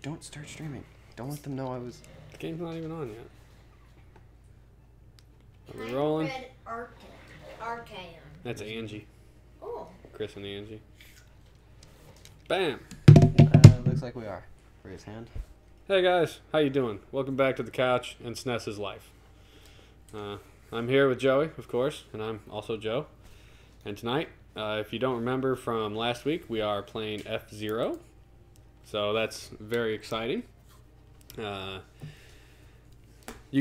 Don't start streaming. Don't let them know I was... The game's not even on yet. Are we rolling? Red Archaeon. That's Angie. Oh. Chris and Angie. Bam! Looks like we are. Raise hand. Hey guys, how you doing? Welcome back to the couch and SNES's life. I'm here with Joey, of course, and I'm also Joe. And tonight, if you don't remember from last week, we are playing F-Zero. So that's very exciting. You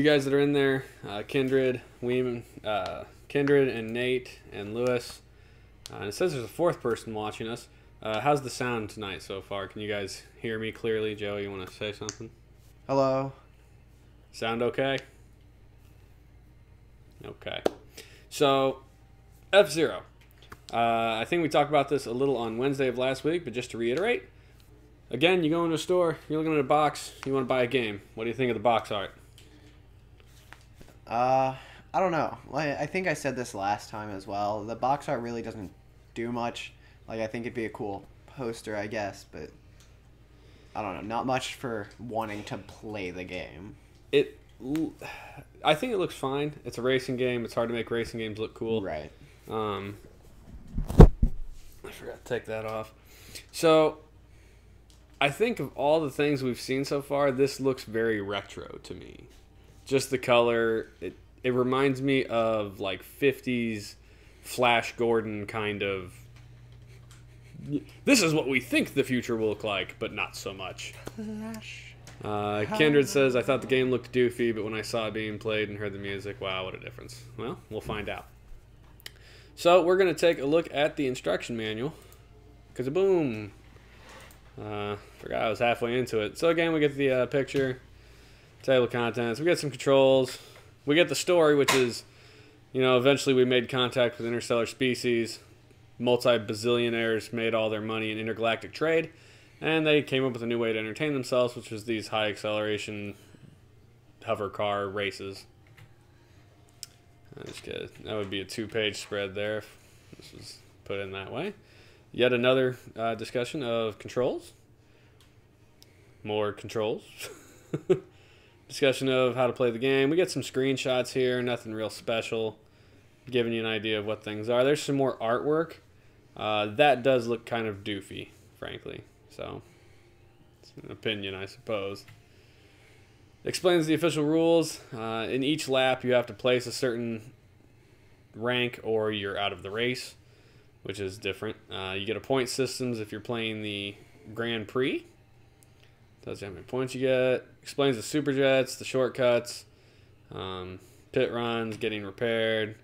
guys that are in there, Kindred, Kindred and Nate and Lewis. And it says there's a fourth person watching us. How's the sound tonight so far? Can you guys hear me clearly? Joe, you want to say something? Hello. Sound okay? Okay. So, F-Zero. I think we talked about this a little on Wednesday of last week, but just to reiterate. Again, you go into a store, you're looking at a box, you want to buy a game. What do you think of the box art? I don't know. I think I said this last time as well. The box art really doesn't do much. Like, I think it'd be a cool poster, I guess, but I don't know. Not much for wanting to play the game. I think it looks fine. It's a racing game. It's hard to make racing games look cool. Right. I forgot to take that off. So, I think of all the things we've seen so far, this looks very retro to me. Just the color, it reminds me of like 50s Flash Gordon kind of. This is what we think the future will look like, but not so much. Flash. Kindred says, I thought the game looked doofy, but when I saw it being played and heard the music, wow, what a difference. Well, we'll find out. So, we're going to take a look at the instruction manual. Kazaboom! Forgot I was halfway into it. So, again, we get the picture, table of contents, we get some controls, we get the story, which is, you know, eventually we made contact with interstellar species, multi-bazillionaires made all their money in intergalactic trade, and they came up with a new way to entertain themselves, which was these high-acceleration hover car races. That would be a 2-page spread there if this was put in that way. Yet another discussion of controls. More controls. Discussion of how to play the game. We get some screenshots here, nothing real special. Giving you an idea of what things are. There's some more artwork. That does look kind of doofy, frankly. So, it's an opinion, I suppose. Explains the official rules. In each lap, you have to place a certain rank or you're out of the race, which is different. You get a point systems if you're playing the Grand Prix. Tells you how many points you get. Explains the superjets, the shortcuts, pit runs, getting repaired.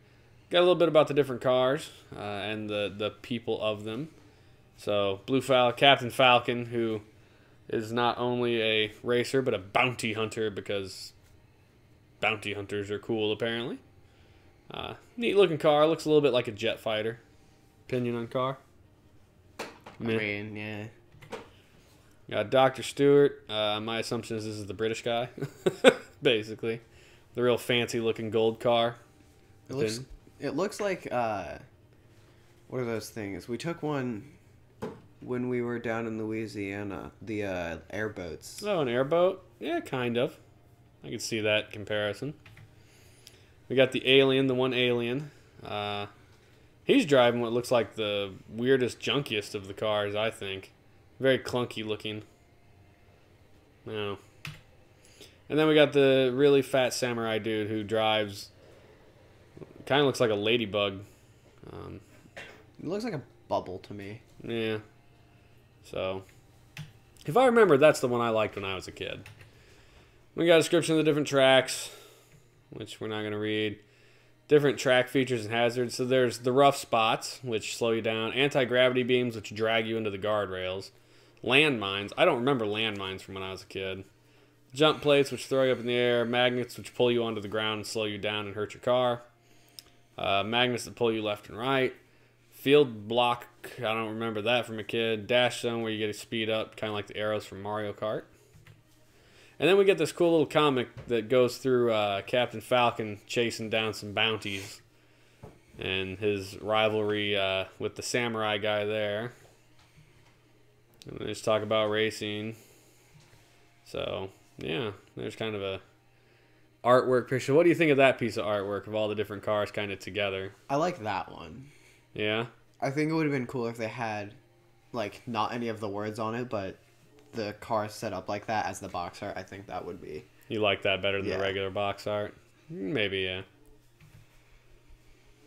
Got a little bit about the different cars and the people of them. So, Captain Falcon, who is not only a racer, but a bounty hunter, because bounty hunters are cool, apparently. Neat looking car. Looks a little bit like a jet fighter. Opinion on car? Meh. I mean, yeah. Got Dr. Stewart. My assumption is this is the British guy, basically. The real fancy looking gold car. It looks like, what are those things? We took one when we were down in Louisiana, the airboats. Oh, an airboat? Yeah, kind of. I could see that comparison. We got the alien, the one alien. He's driving what looks like the weirdest, junkiest of the cars, I think. Very clunky looking. No. And then we got the really fat samurai dude who drives. Kind of looks like a ladybug. It looks like a bubble to me. Yeah. So, if I remember, that's the one I liked when I was a kid. We got a description of the different tracks, which we're not going to read. Different track features and hazards. So there's the rough spots, which slow you down. Anti-gravity beams, which drag you into the guardrails. Landmines. I don't remember landmines from when I was a kid. Jump plates, which throw you up in the air. Magnets, which pull you onto the ground and slow you down and hurt your car. Magnets that pull you left and right. Field block, I don't remember that from a kid. Dash zone, where you get to speed up, kind of like the arrows from Mario Kart. And then we get this cool little comic that goes through Captain Falcon chasing down some bounties. And his rivalry with the samurai guy there. And they just talk about racing. So, yeah, there's kind of a artwork picture. What do you think of that piece of artwork of all the different cars kind of together? I like that one. Yeah? I think it would have been cool if they had, like, not any of the words on it, but the cars set up like that as the box art. I think that would be... You like that better than Yeah. the regular box art? Maybe, yeah.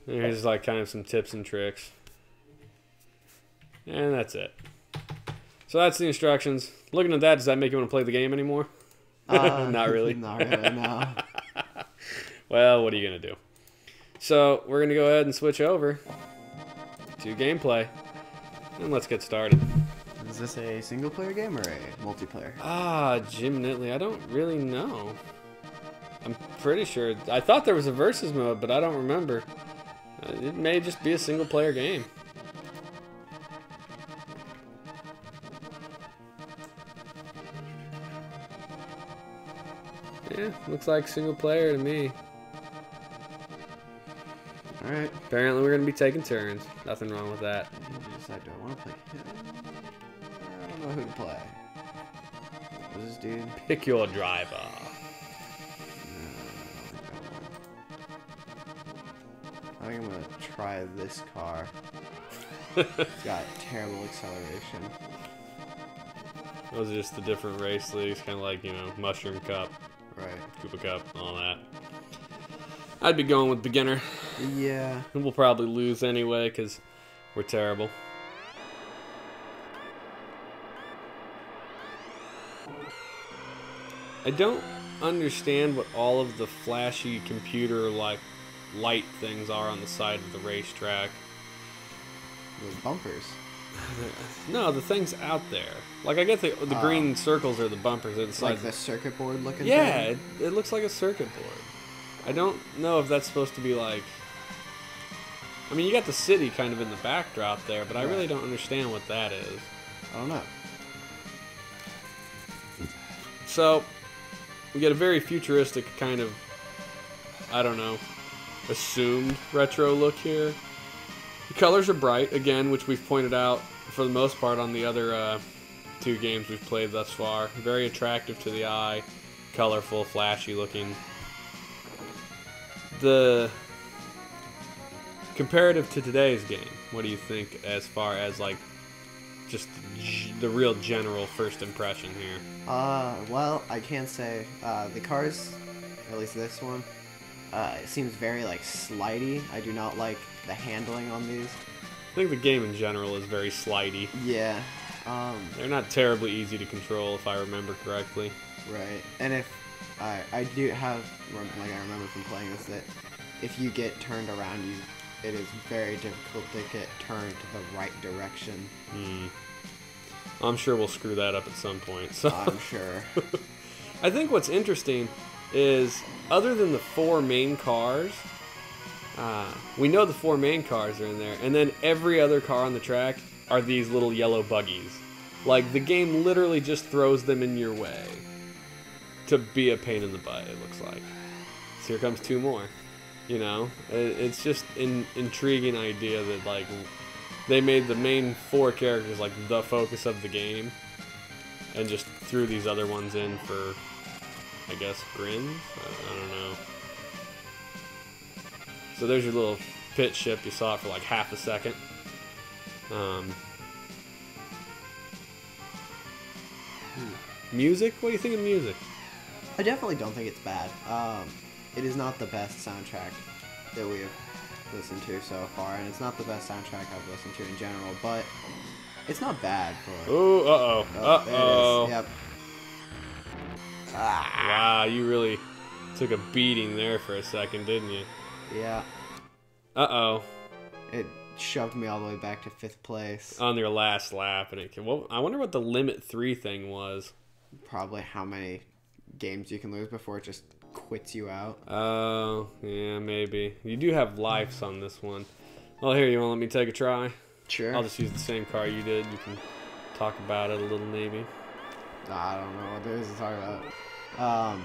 Here's like kind of some tips and tricks. And that's it. So that's the instructions. Looking at that, does that make you want to play the game anymore? Not really. Not really, no. Well, what are you going to do? So we're going to go ahead and switch over to gameplay. And let's get started. Is this a single-player game or a multiplayer? Jim Nitley, I don't really know. I'm pretty sure. I thought there was a versus mode, but I don't remember. It may just be a single-player game. Yeah, looks like single-player to me. Alright. Apparently we're going to be taking turns. Nothing wrong with that. I need to decide, do I want to play him? I don't know who to play. What's this dude? Pick your driver. I think I'm gonna try this car. It's got terrible acceleration. Those are just the different race leagues, kind of like, you know, Mushroom Cup, Right. Koopa Cup, all that. I'd be going with beginner. Yeah. And we'll probably lose anyway, because we're terrible. I don't understand what all of the flashy computer-like light things are on the side of the racetrack. Those bumpers. No, the things out there. Like, I get the green circles are the bumpers. It's Like the circuit board looking yeah, thing? it looks like a circuit board. I don't know if that's supposed to be like... I mean, you got the city kind of in the backdrop there, but I really don't understand what that is. I don't know. So, we get a very futuristic kind of, I don't know, assumed retro look here. The colors are bright, again, which we've pointed out for the most part on the other two games we've played thus far. Very attractive to the eye, colorful, flashy looking. The comparative to today's game, what do you think as far as like just the real general first impression here? Well, I can't say. The cars, at least this one, it seems very, like, slidey. I do not like the handling on these. I think the game in general is very slidey. Yeah. They're not terribly easy to control, if I remember correctly. Right. And if, I do have, like, I remember from playing this, that if you get turned around, it is very difficult to get turned to the right direction. I'm sure we'll screw that up at some point. So I'm sure. I think what's interesting is, other than the four main cars, we know the four main cars are in there, and then every other car on the track are these little yellow buggies. Like, the game literally just throws them in your way to be a pain in the butt, it looks like. So here comes two more. You know, it's just an intriguing idea that, like, they made the main four characters, like, the focus of the game, and just threw these other ones in for, I guess, grins? I don't know. So there's your little pit ship. You saw it for, like, half a second. Music? What do you think of music? I definitely don't think it's bad. It is not the best soundtrack that we have listened to so far, and it's not the best soundtrack I've listened to in general, but it's not bad for... Ooh, uh-oh. Uh-oh. Yep. Wow, you really took a beating there for a second, didn't you? Yeah. Uh-oh. It shoved me all the way back to 5th place. On your last lap, and I wonder what the limit 3 thing was. Probably how many games you can lose before it just quits you out. Oh, yeah, maybe. You do have lives on this one. Well, here, you want to let me take a try? Sure. I'll just use the same car you did. You can talk about it a little, maybe. I don't know what there is to talk about.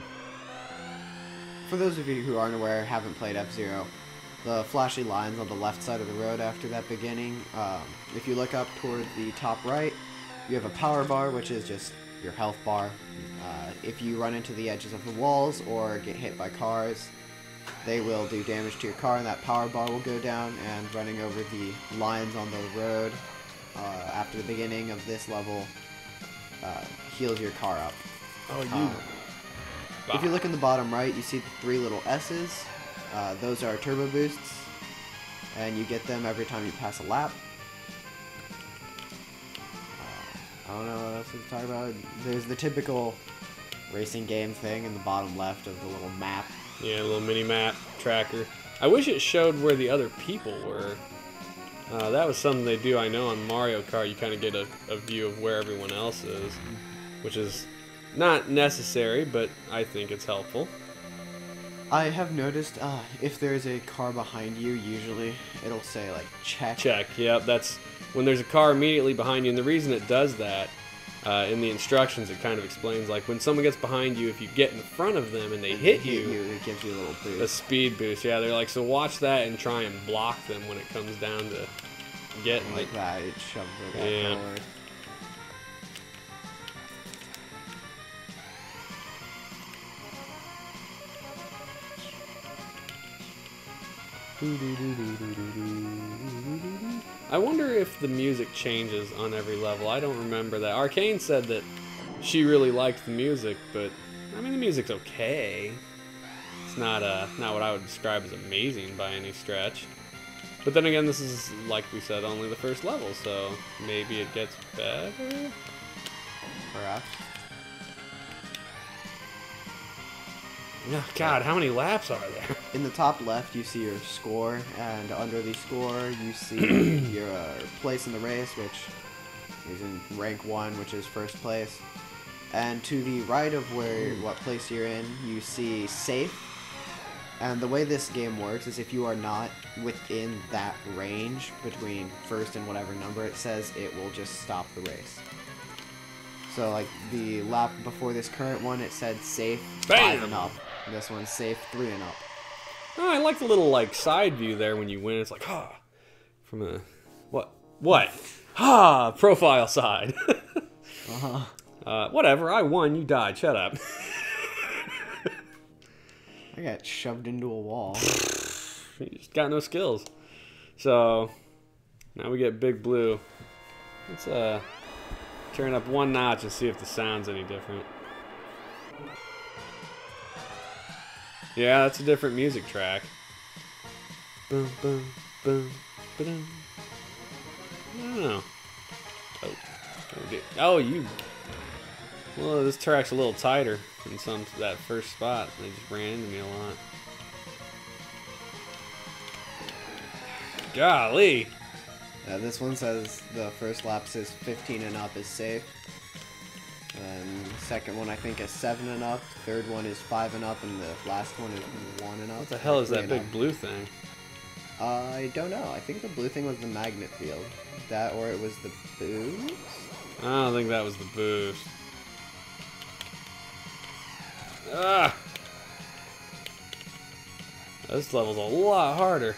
For those of you who aren't aware, haven't played F-Zero, the flashy lines on the left side of the road after that beginning, if you look up toward the top right, you have a power bar, which is just your health bar. If you run into the edges of the walls or get hit by cars, they will do damage to your car, and that power bar will go down, and running over the lines on the road after the beginning of this level heals your car up. If you look in the bottom right, you see the 3 little S's. Those are turbo boosts, and you get them every time you pass a lap. I don't know what else to talk about. There's the typical racing game thing in the bottom left of the little map. Yeah, a little mini map tracker. I wish it showed where the other people were. That was something they do, I know, on Mario Kart. You kind of get a view of where everyone else is, which is not necessary, but I think it's helpful. I have noticed if there's a car behind you, usually it'll say like check. Check, yep, that's when there's a car immediately behind you, and the reason it does that, in the instructions it kind of explains, like when someone gets behind you, if you get in front of them and they hit you, it gives you a little boost. A speed boost, yeah, they're like, so watch that and try and block them when it comes down to getting like that, it shoves it forward. I wonder if the music changes on every level. I don't remember that. Arcane said that she really liked the music, but I mean the music's okay. It's not what I would describe as amazing by any stretch. But then again, this is, like we said, only the first level, so maybe it gets better? Perhaps. Oh, God, how many laps are there? In the top left, you see your score, and under the score, you see your place in the race, which is in rank 1, which is first place. And to the right of what place you're in, you see safe. And the way this game works is if you are not within that range between first and whatever number it says, it will just stop the race. So like the lap before this current one, it said safe 5 and up. This one's safe 3 and up. Oh, I like the little like side view there when you win. It's like, from a what? Profile side. Whatever. I won. You died. Shut up. I got shoved into a wall. You just got no skills. So now we get Big Blue. Let's turn up 1 notch and see if the sound's any different. Yeah, that's a different music track. Boom, boom, boom, ba-dum. I don't know. Oh, you. Well, this track's a little tighter in that first spot. They just ran into me a lot. Golly. Yeah, this one says the first lap says 15 and up is safe. And the second one I think is 7 and up. Third one is 5 and up, and the last one is 1 and up. What the hell is that big blue thing? I don't know. I think the blue thing was the magnet field. That, or it was the boost? I don't think that was the boost. Ah! This level's a lot harder.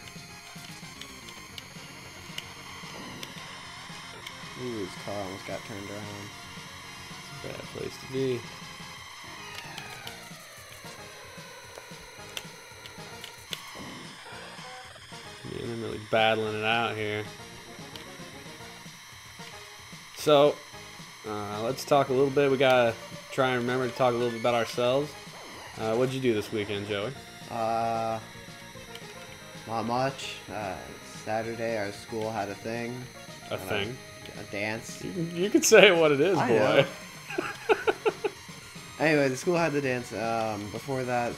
Ooh, his car almost got turned around. Bad place to be. Man, I'm really battling it out here. So, let's talk a little bit. We gotta try and remember to talk a little bit about ourselves. What'd you do this weekend, Joey? Not much. Saturday, our school had a thing. A thing? A dance. You can say what it is, I boy. know. Anyway, the school had the dance. Before that,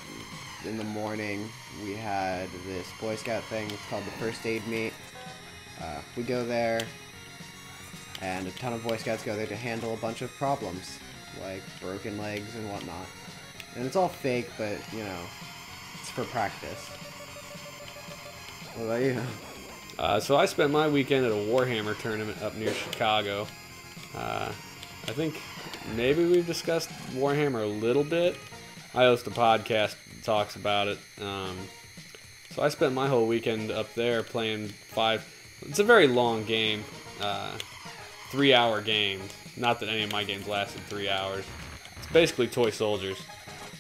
in the morning, we had this Boy Scout thing. It's called the First Aid Meet. We go there, and a ton of Boy Scouts go there to handle a bunch of problems, like broken legs and whatnot. And it's all fake, but, you know, it's for practice. What about you? So I spent my weekend at a Warhammer tournament up near Chicago. I think maybe we've discussed Warhammer a little bit. I host a podcast that talks about it. So I spent my whole weekend up there playing 5. It's a very long game. 3-hour games. Not that any of my games lasted 3 hours. It's It's basically toy soldiers.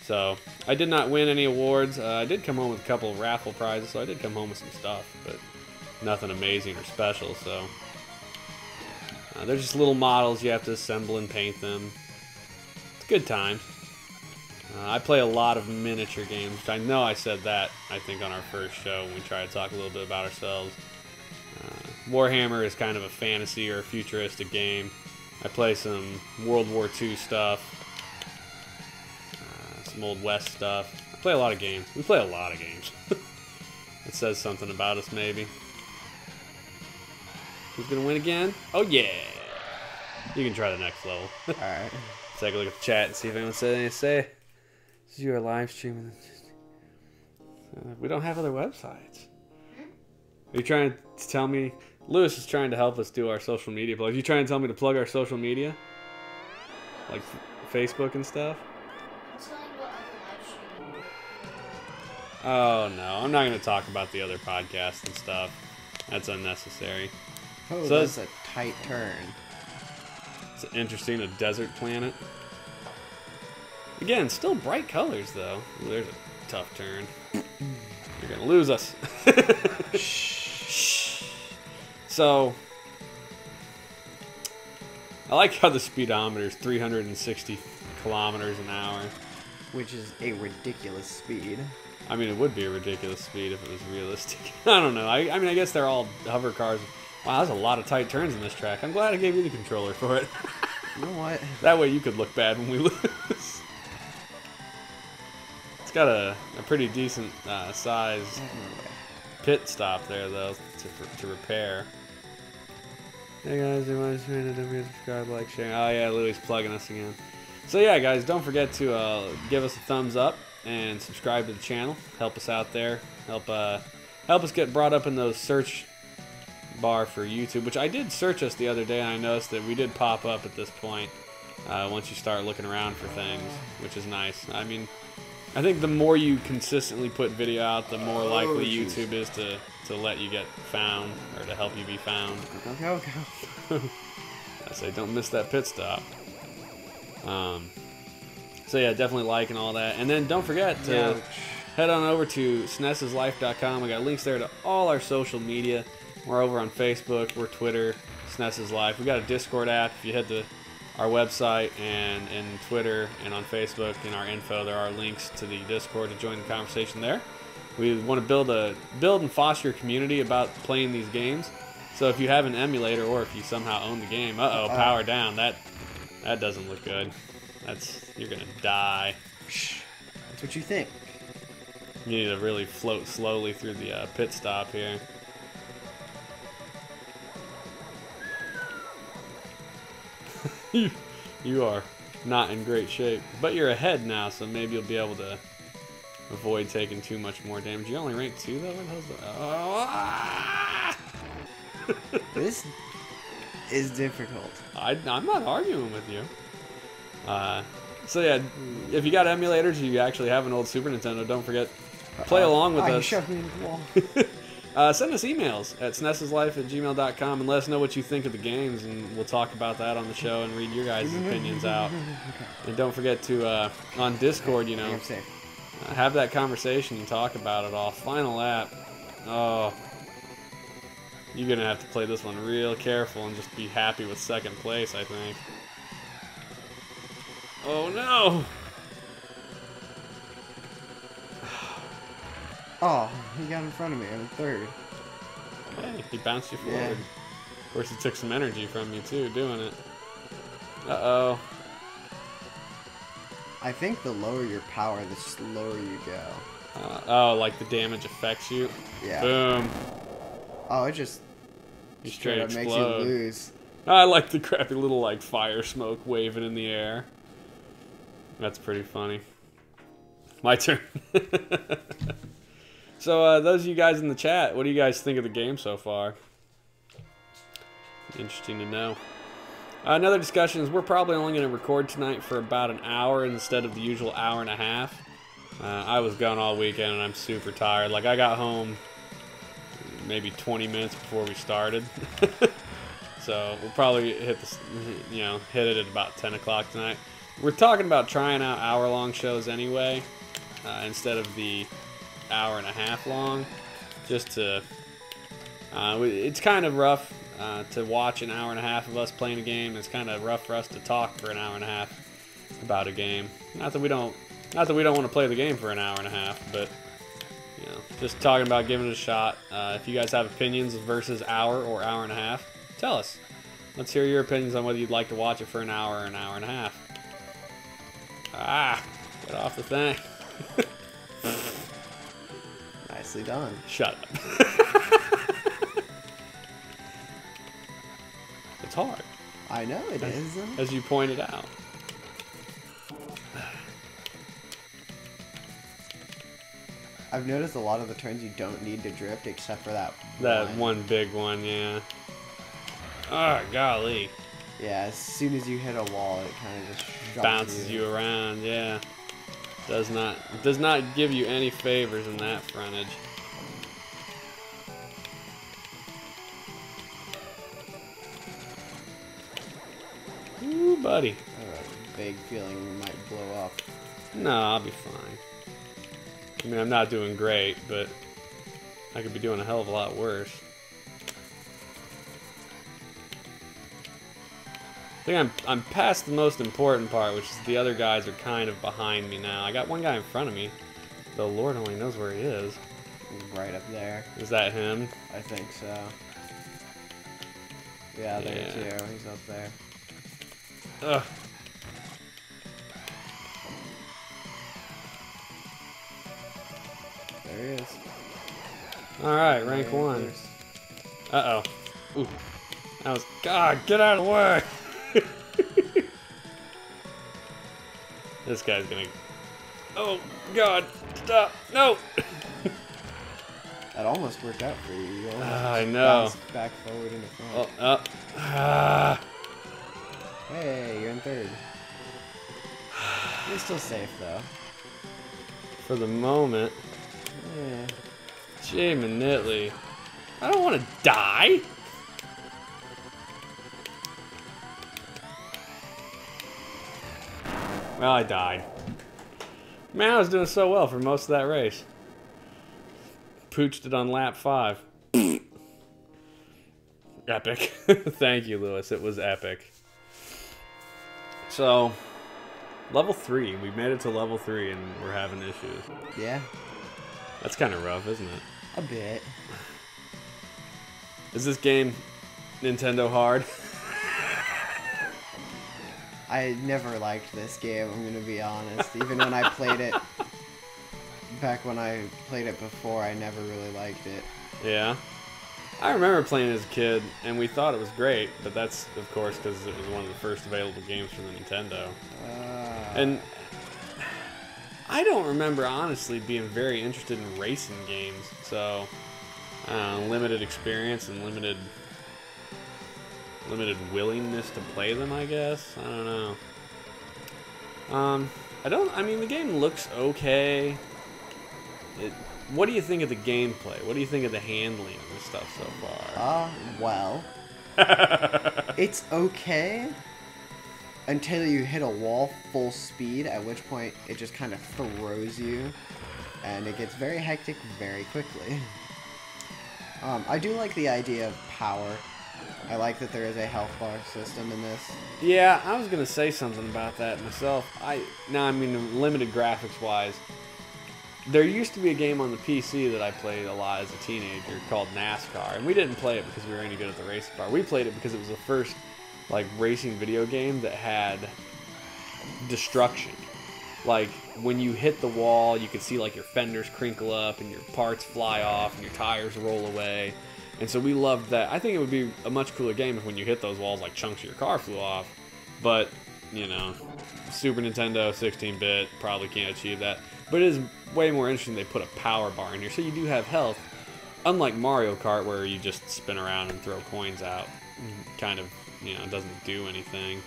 So I did not win any awards. I did come home with a couple of raffle prizes, so I did come home with some stuff, but nothing amazing or special. So they're just little models. You have to assemble and paint them. It's a good time. I play a lot of miniature games, which I know I said that, I think, on our first show when we tried to talk a little bit about ourselves. Warhammer is kind of a fantasy or a futuristic game. I play some World War II stuff, some Old West stuff. I play a lot of games. We play a lot of games. It says something about us, maybe. Who's going to win again? Oh, yeah! You can try the next level. Alright. Let's take a look at the chat and see if anyone said anything to say. This is your live stream. We don't have other websites. Are you trying to tell me? Lewis is trying to help us do our social media plug. Are you trying to tell me to plug our social media? Like Facebook and stuff? I'm telling you what other live stream. Oh, no. I'm not going to talk about the other podcasts and stuff. That's unnecessary. Oh, So that's a tight turn. It's interesting, a desert planet. Again, still bright colors, though. Ooh, there's a tough turn. You're going to lose us. Shh. So, I like how the speedometer is 360 kilometers an hour. Which is a ridiculous speed. I mean, it would be a ridiculous speed if it was realistic. I don't know. I mean, I guess they're all hover cars. Wow, there's a lot of tight turns in this track. I'm glad I gave you the controller for it. You know what? That way you could look bad when we lose. It's got a pretty decent size pit stop there, though, to repair. Hey guys, you want to subscribe, like, share? Oh yeah, Louie's plugging us again. So yeah, guys, don't forget to give us a thumbs up and subscribe to the channel. Help us out there. Help us get brought up in those search bar for YouTube, which I did search us the other day, and I noticed that we did pop up at this point once you start looking around for things, which is nice. I mean, I think the more you consistently put video out, the more likely YouTube is to let you get found, or to help you be found. Go. I say don't miss that pit stop. So yeah, definitely like and all that. And then don't forget to head on over to SNESsLife.com. We got links there to all our social media. We're over on Facebook, we're Twitter, SNES Life. We got a Discord app. If you head to our website and Twitter and on Facebook in our info, there are links to the Discord to join the conversation there. We want to build and foster a community about playing these games. So if you have an emulator or if you somehow own the game, power down. That doesn't look good. You're gonna die. Shh. That's what you think. You need to really float slowly through the pit stop here. You are not in great shape, but you're ahead now, so maybe you'll be able to avoid taking too much more damage. You only rank 2 though. This is difficult. I'm not arguing with you. So yeah, if you got emulators, you actually have an old Super Nintendo, don't forget, play along with us. You shoved me into the wall. Send us emails at sneslife@gmail.com and let us know what you think of the games, and we'll talk about that on the show and read your guys' opinions out. And don't forget to, on Discord, have that conversation and talk about it all. Final lap. Oh, you're going to have to play this one real careful and just be happy with second place, I think. Oh, no! Oh, he got in front of me. I'm third. Hey, he bounced you forward. Yeah. Of course, he took some energy from you, too, doing it. Uh-oh. I think the lower your power, the slower you go. Oh, like the damage affects you? Yeah. Boom. Oh, it just You straight makes you explode. lose. I like the crappy little, like, fire smoke waving in the air. That's pretty funny. My turn. So, those of you guys in the chat, what do you guys think of the game so far? Interesting to know. Another discussion is we're probably only going to record tonight for about an hour instead of the usual hour and a half. I was gone all weekend and I'm super tired. Like, I got home maybe 20 minutes before we started. So we'll probably hit it at about 10 o'clock tonight. we're talking about trying out hour-long shows anyway, instead of the hour-and-a-half long, just to. It's kind of rough to watch an hour and a half of us playing a game. It's kind of rough for us to talk for an hour and a half about a game. Not that we don't want to play the game for an hour and a half, but you know, just talking about giving it a shot. If you guys have opinions versus hour or hour and a half, tell us. Let's hear your opinions on whether you'd like to watch it for an hour or an hour and a half. Ah, get off the thing. Nicely done. Shut up. It's hard, I know it is. as you pointed out. I've noticed a lot of the turns you don't need to drift except for that One big one, yeah. Ah, golly. Yeah, as soon as you hit a wall, it kind of just shocks Bounces you around, yeah. Does not give you any favors in that frontage. Ooh, buddy. I have a vague feeling we might blow up. No, I'll be fine. I mean, I'm not doing great, but I could be doing a hell of a lot worse. I think I'm past the most important part, which is the other guys are kind of behind me now. I got one guy in front of me, though Lord only knows where he is. Right up there. Is that him? I think so. Yeah, there Yeah. too. He's up there. Ugh. There he is. Alright, rank There- 1. there's- Uh-oh. Ooh. That was... God, get out of the way! This guy's gonna... Oh, God. Stop. No! That almost worked out for you. You almost I know. bounced back forward into front. Oh, up. Ah. Hey, you're in third. You're still safe though. For the moment. Yeah. Gee, Manitli. I don't want to die. Well, I died. Man, I was doing so well for most of that race. Pooched it on lap 5. Epic. Thank you, Lewis. It was epic. So, level 3. We made it to level 3 and we're having issues. Yeah. That's kind of rough, isn't it? A bit. Is this game Nintendo hard? I never liked this game, I'm gonna be honest. Even when I played it, back when I played it before, I never really liked it. Yeah. I remember playing it as a kid, and we thought it was great, but that's, of course, because it was one of the first available games for the Nintendo. And I don't remember, honestly, being very interested in racing games, so limited experience and limited willingness to play them, I guess. I don't know. I mean, the game looks okay. What do you think of the gameplay? What do you think of the handling of this stuff so far? Well, it's okay until you hit a wall full speed, at which point it just kind of throws you, and it gets very hectic very quickly. I do like the idea of power. I like that there is a health bar system in this. Yeah, I was gonna say something about that myself. I mean, limited graphics wise. There used to be a game on the PC that I played a lot as a teenager called NASCAR, and we didn't play it because we were any good at the racing part. We played it because it was the first like racing video game that had destruction. Like when you hit the wall, you could see like your fenders crinkle up and your parts fly off and your tires roll away. And so we loved that. I think it would be a much cooler game if when you hit those walls, like chunks of your car flew off. But, you know, Super Nintendo, 16-bit, probably can't achieve that. But it is way more interesting they put a power bar in here, so you do have health. Unlike Mario Kart, where you just spin around and throw coins out. Kind of, you know, doesn't do anything.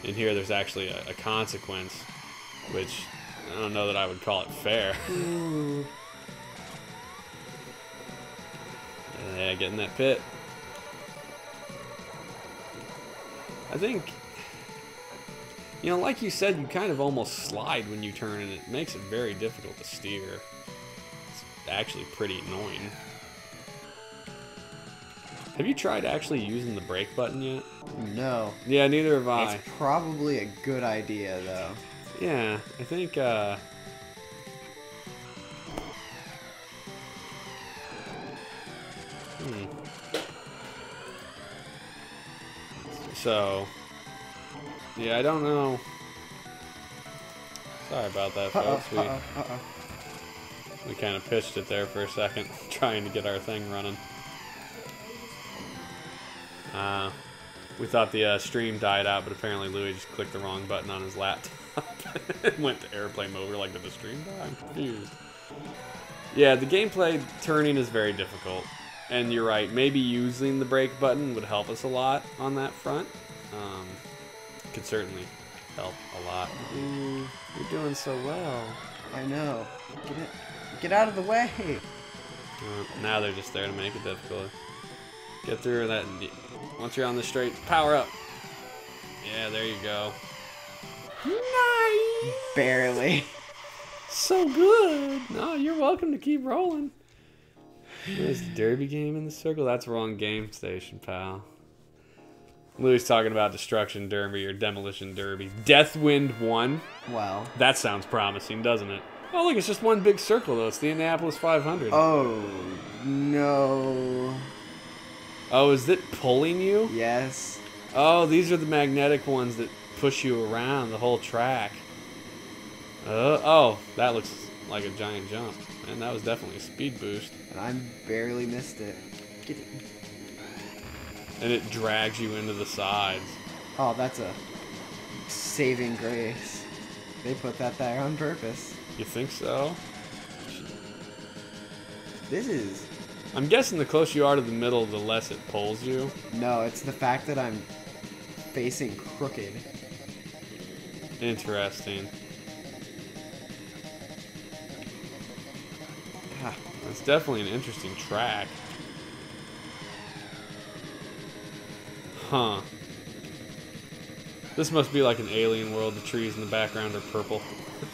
In here, there's actually a consequence, which I don't know that I would call it fair. Yeah, get in that pit. You know, like you said, you kind of almost slide when you turn, and it makes it very difficult to steer. It's actually pretty annoying. Have you tried actually using the brake button yet? No. Yeah, neither have I. It's probably a good idea, though. Yeah, I think, So, yeah, I don't know. Sorry about that, folks. We kind of pitched it there for a second, trying to get our thing running. We thought the stream died out, but apparently Louis just clicked the wrong button on his laptop and went to airplane mode. We're like, did the stream die? I'm confused. Yeah, the gameplay turning is very difficult. And you're right, maybe using the brake button would help us a lot on that front. Could certainly help a lot. Ooh, you're doing so well. I know. Get out of the way. Now they're just there to make it difficult. Get through that. Once you're on the straight, power up. Yeah, there you go. Nice. Barely. So good. No, you're welcome to keep rolling. There's the derby game in the circle. That's wrong game station, pal. Louis talking about destruction derby or demolition derby. Deathwind 1. Wow. That sounds promising, doesn't it? Oh, look, it's just one big circle, though. It's the Indianapolis 500. Oh, no. Oh, is it pulling you? Yes. Oh, these are the magnetic ones that push you around the whole track. Oh, that looks like a giant jump. And that was definitely a speed boost. And I barely missed it. Get it. And it drags you into the sides. Oh, that's a saving grace. They put that there on purpose. You think so? This is... I'm guessing the closer you are to the middle, the less it pulls you. No, it's the fact that I'm facing crooked. Interesting. Ah. That's definitely an interesting track. Huh. This must be like an alien world. The trees in the background are purple.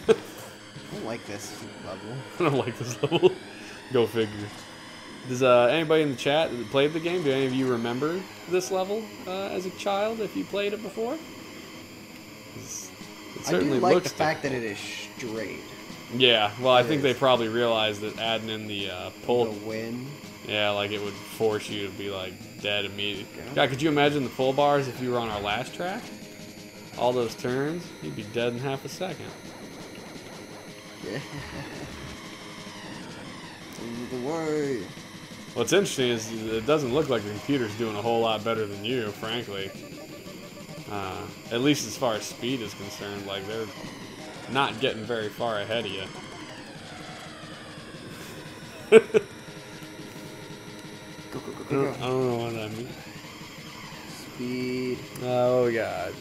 I don't like this level. I don't like this level. Go figure. Does anybody in the chat that played the game, do any of you remember this level as a child if you played it before? It I do certainly like looks the fact that difficult. it is straight. Yeah, well, I think is. they probably realized that adding in the pull, The win. yeah, like it would force you to be like dead immediately. Yeah. God, could you imagine the pull bars if you were on our last track? All those turns, you'd be dead in half a second. Yeah. The way. What's interesting is it doesn't look like the computer's doing a whole lot better than you, frankly. At least as far as speed is concerned, like they're not getting very far ahead of you. Go, I go. don't know what I mean. Speed. Oh god.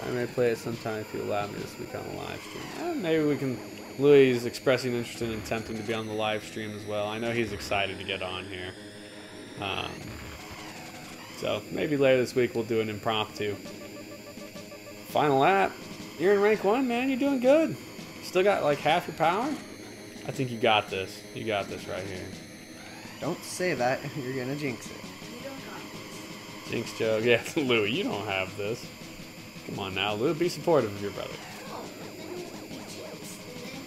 I may play it sometime if you allow me this week on the live stream. Maybe we can... Louis is expressing interest in attempting to be on the live stream as well. I know he's excited to get on here. So maybe later this week we'll do an impromptu. Final lap. You're in rank 1, man. You're doing good. Still got like half your power? I think you got this. You got this right here. Don't say that. You're gonna jinx it. You don't got this. Jinx joke. Yeah, Louis, you don't have this. Come on now, Louis. Be supportive of your brother. Oh, you jinx,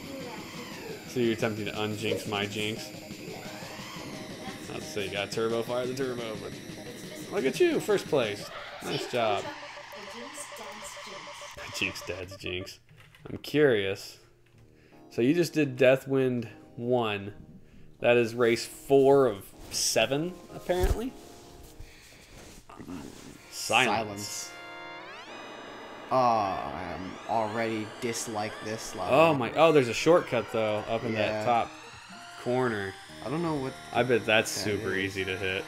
and then you that. So you're attempting to unjinx my jinx? Let's see, you got turbo, fire the turbo, but look at you, first place. Nice job. The jinx, dad's jinx. Jinx dad's jinx. I'm curious. So you just did Deathwind 1. That is race 4 of 7, apparently. Silence. Oh, I already dislike this level. Oh my! Oh, there's a shortcut though up in that Yeah. top corner. I don't know what... I bet that's That super is. easy to hit.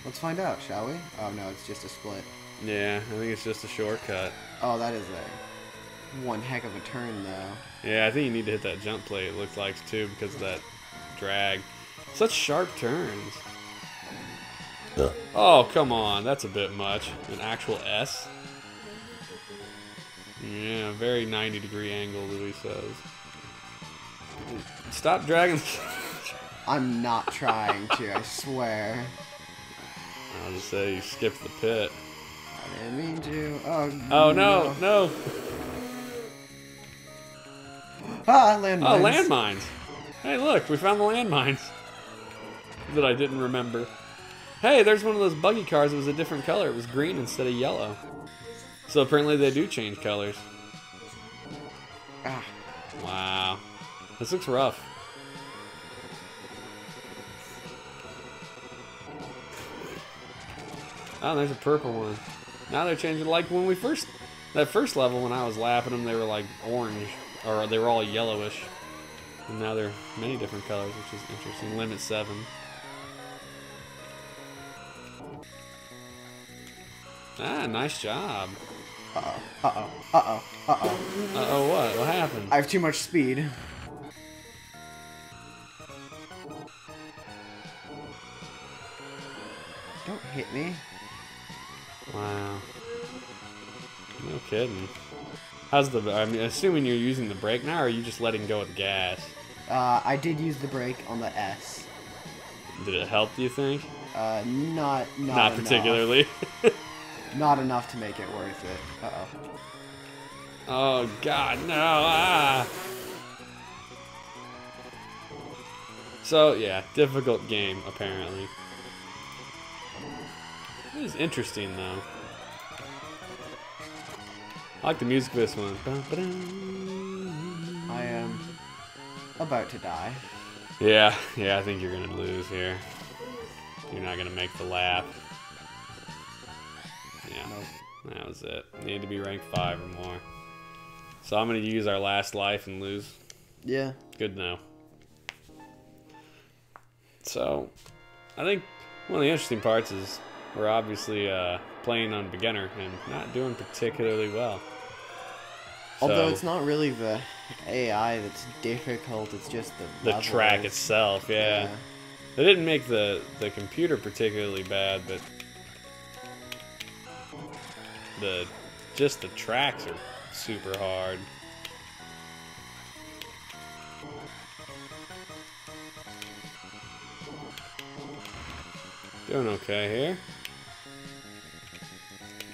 Let's find out, shall we? Oh, no, it's just a split. Yeah, I think it's just a shortcut. Oh, that is a one heck of a turn, though. Yeah, I think you need to hit that jump plate, it looks like, too, because of that drag. Such sharp turns. Oh, come on. That's a bit much. An actual S? Yeah, very 90-degree angle, Louis says. Stop dragging. I'm not trying to, I swear. I'll just say you skipped the pit. I didn't mean to. Oh, Oh, no, no. Ah, landmines. Oh, landmines. Hey, look, we found the landmines that I didn't remember. Hey, there's one of those buggy cars that was a different color. It was green instead of yellow. So apparently they do change colors. Ah. Wow. This looks rough. Oh, there's a purple one. Now they're changing, like when we first, that first level when I was lapping them, they were like orange, or they were all yellowish. And now they're many different colors, which is interesting. Limit 7. Ah, nice job. Uh-oh, uh-oh, uh-oh, uh-oh. Uh-oh, what? What happened? I have too much speed. Don't hit me. Wow. No kidding. How's the, I mean, assuming you're using the brake now, or are you just letting go of the gas? I did use the brake on the S. Did it help, do you think? Not Not particularly. Not enough to make it worth it. Uh-oh. Oh, God, no. Ah. So, yeah, difficult game, apparently. It is interesting, though. I like the music of this one. I am about to die. Yeah, I think you're gonna lose here. You're not gonna make the lap. Yeah, Nope. that was it. Need to be ranked 5 or more. So I'm gonna use our last life and lose. Yeah. Good to know. So, I think one of the interesting parts is we're obviously playing on beginner and not doing particularly well. Although So, it's not really the AI that's difficult, it's just the the track levels. itself, yeah. They didn't make the computer particularly bad, but just the tracks are super hard. Doing okay here.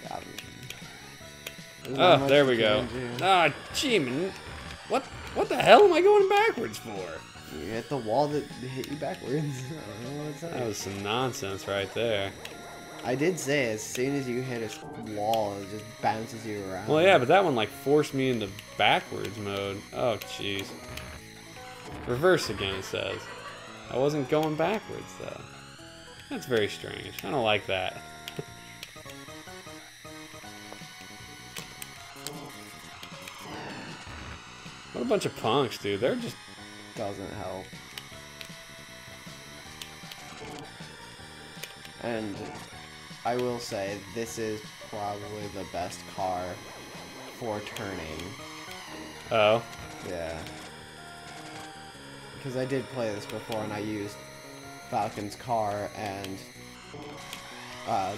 Got it. There's not Oh, much there you we go. can do. Ah, gee, man. What the hell am I going backwards for? You hit the wall that hit you backwards. I don't know what to That say. was some nonsense right there. I did say as soon as you hit a wall, it just bounces you around. Well, yeah, but that one like forced me into backwards mode. Oh, jeez. Reverse again, it says. I wasn't going backwards, though. That's very strange. I don't like that. What a bunch of punks, dude. They're just... Doesn't help. And I will say, this is probably the best car for turning. Oh. Yeah. Because I did play this before and I used Falcon's car, and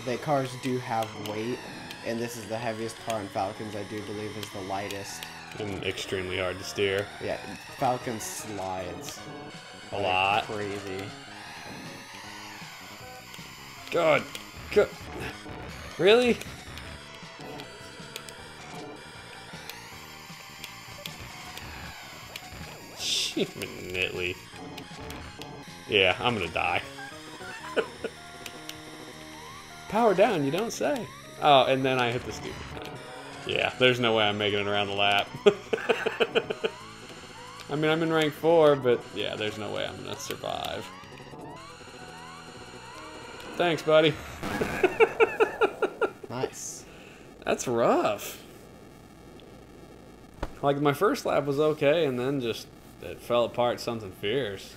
the cars do have weight, and this is the heaviest car in Falcon's. I do believe is the lightest. And extremely hard to steer. Yeah, Falcon slides A like lot. crazy. God. Really? Minutely. Yeah, I'm gonna die. Power down, you don't say. Oh, and then I hit the stupid thing. Yeah, there's no way I'm making it around the lap. I mean, I'm in rank 4, but yeah, there's no way I'm gonna survive. Thanks, buddy. Nice. That's rough. Like, my first lap was okay, and then just, it fell apart something fierce.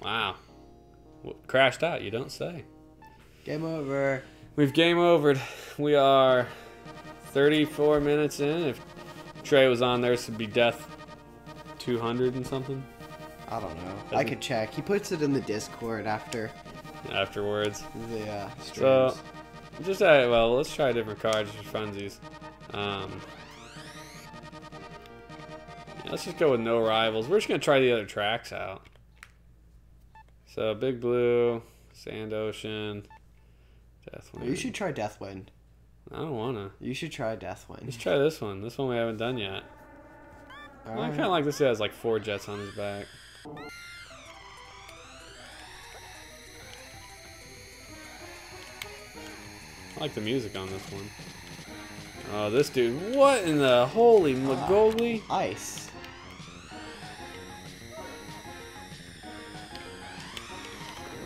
Wow. Crashed out, you don't say. Game over. We've game overed. We are 34 minutes in. If Trey was on there, this would be death 200 and something. I don't know. I Doesn't- could check. He puts it in the Discord Afterwards. the streams. So, just, well, let's try different cards for funsies. Yeah, let's just go with no rivals. We're just gonna try the other tracks out. So Big Blue, Sand Ocean, Deathwind. You should try Deathwind. I don't wanna. You should try Deathwind. Let's try this one. This one we haven't done yet. I kind of like this guy has like 4 jets on his back. I like the music on this one. Oh, this dude. What in the holy magogly? Ice.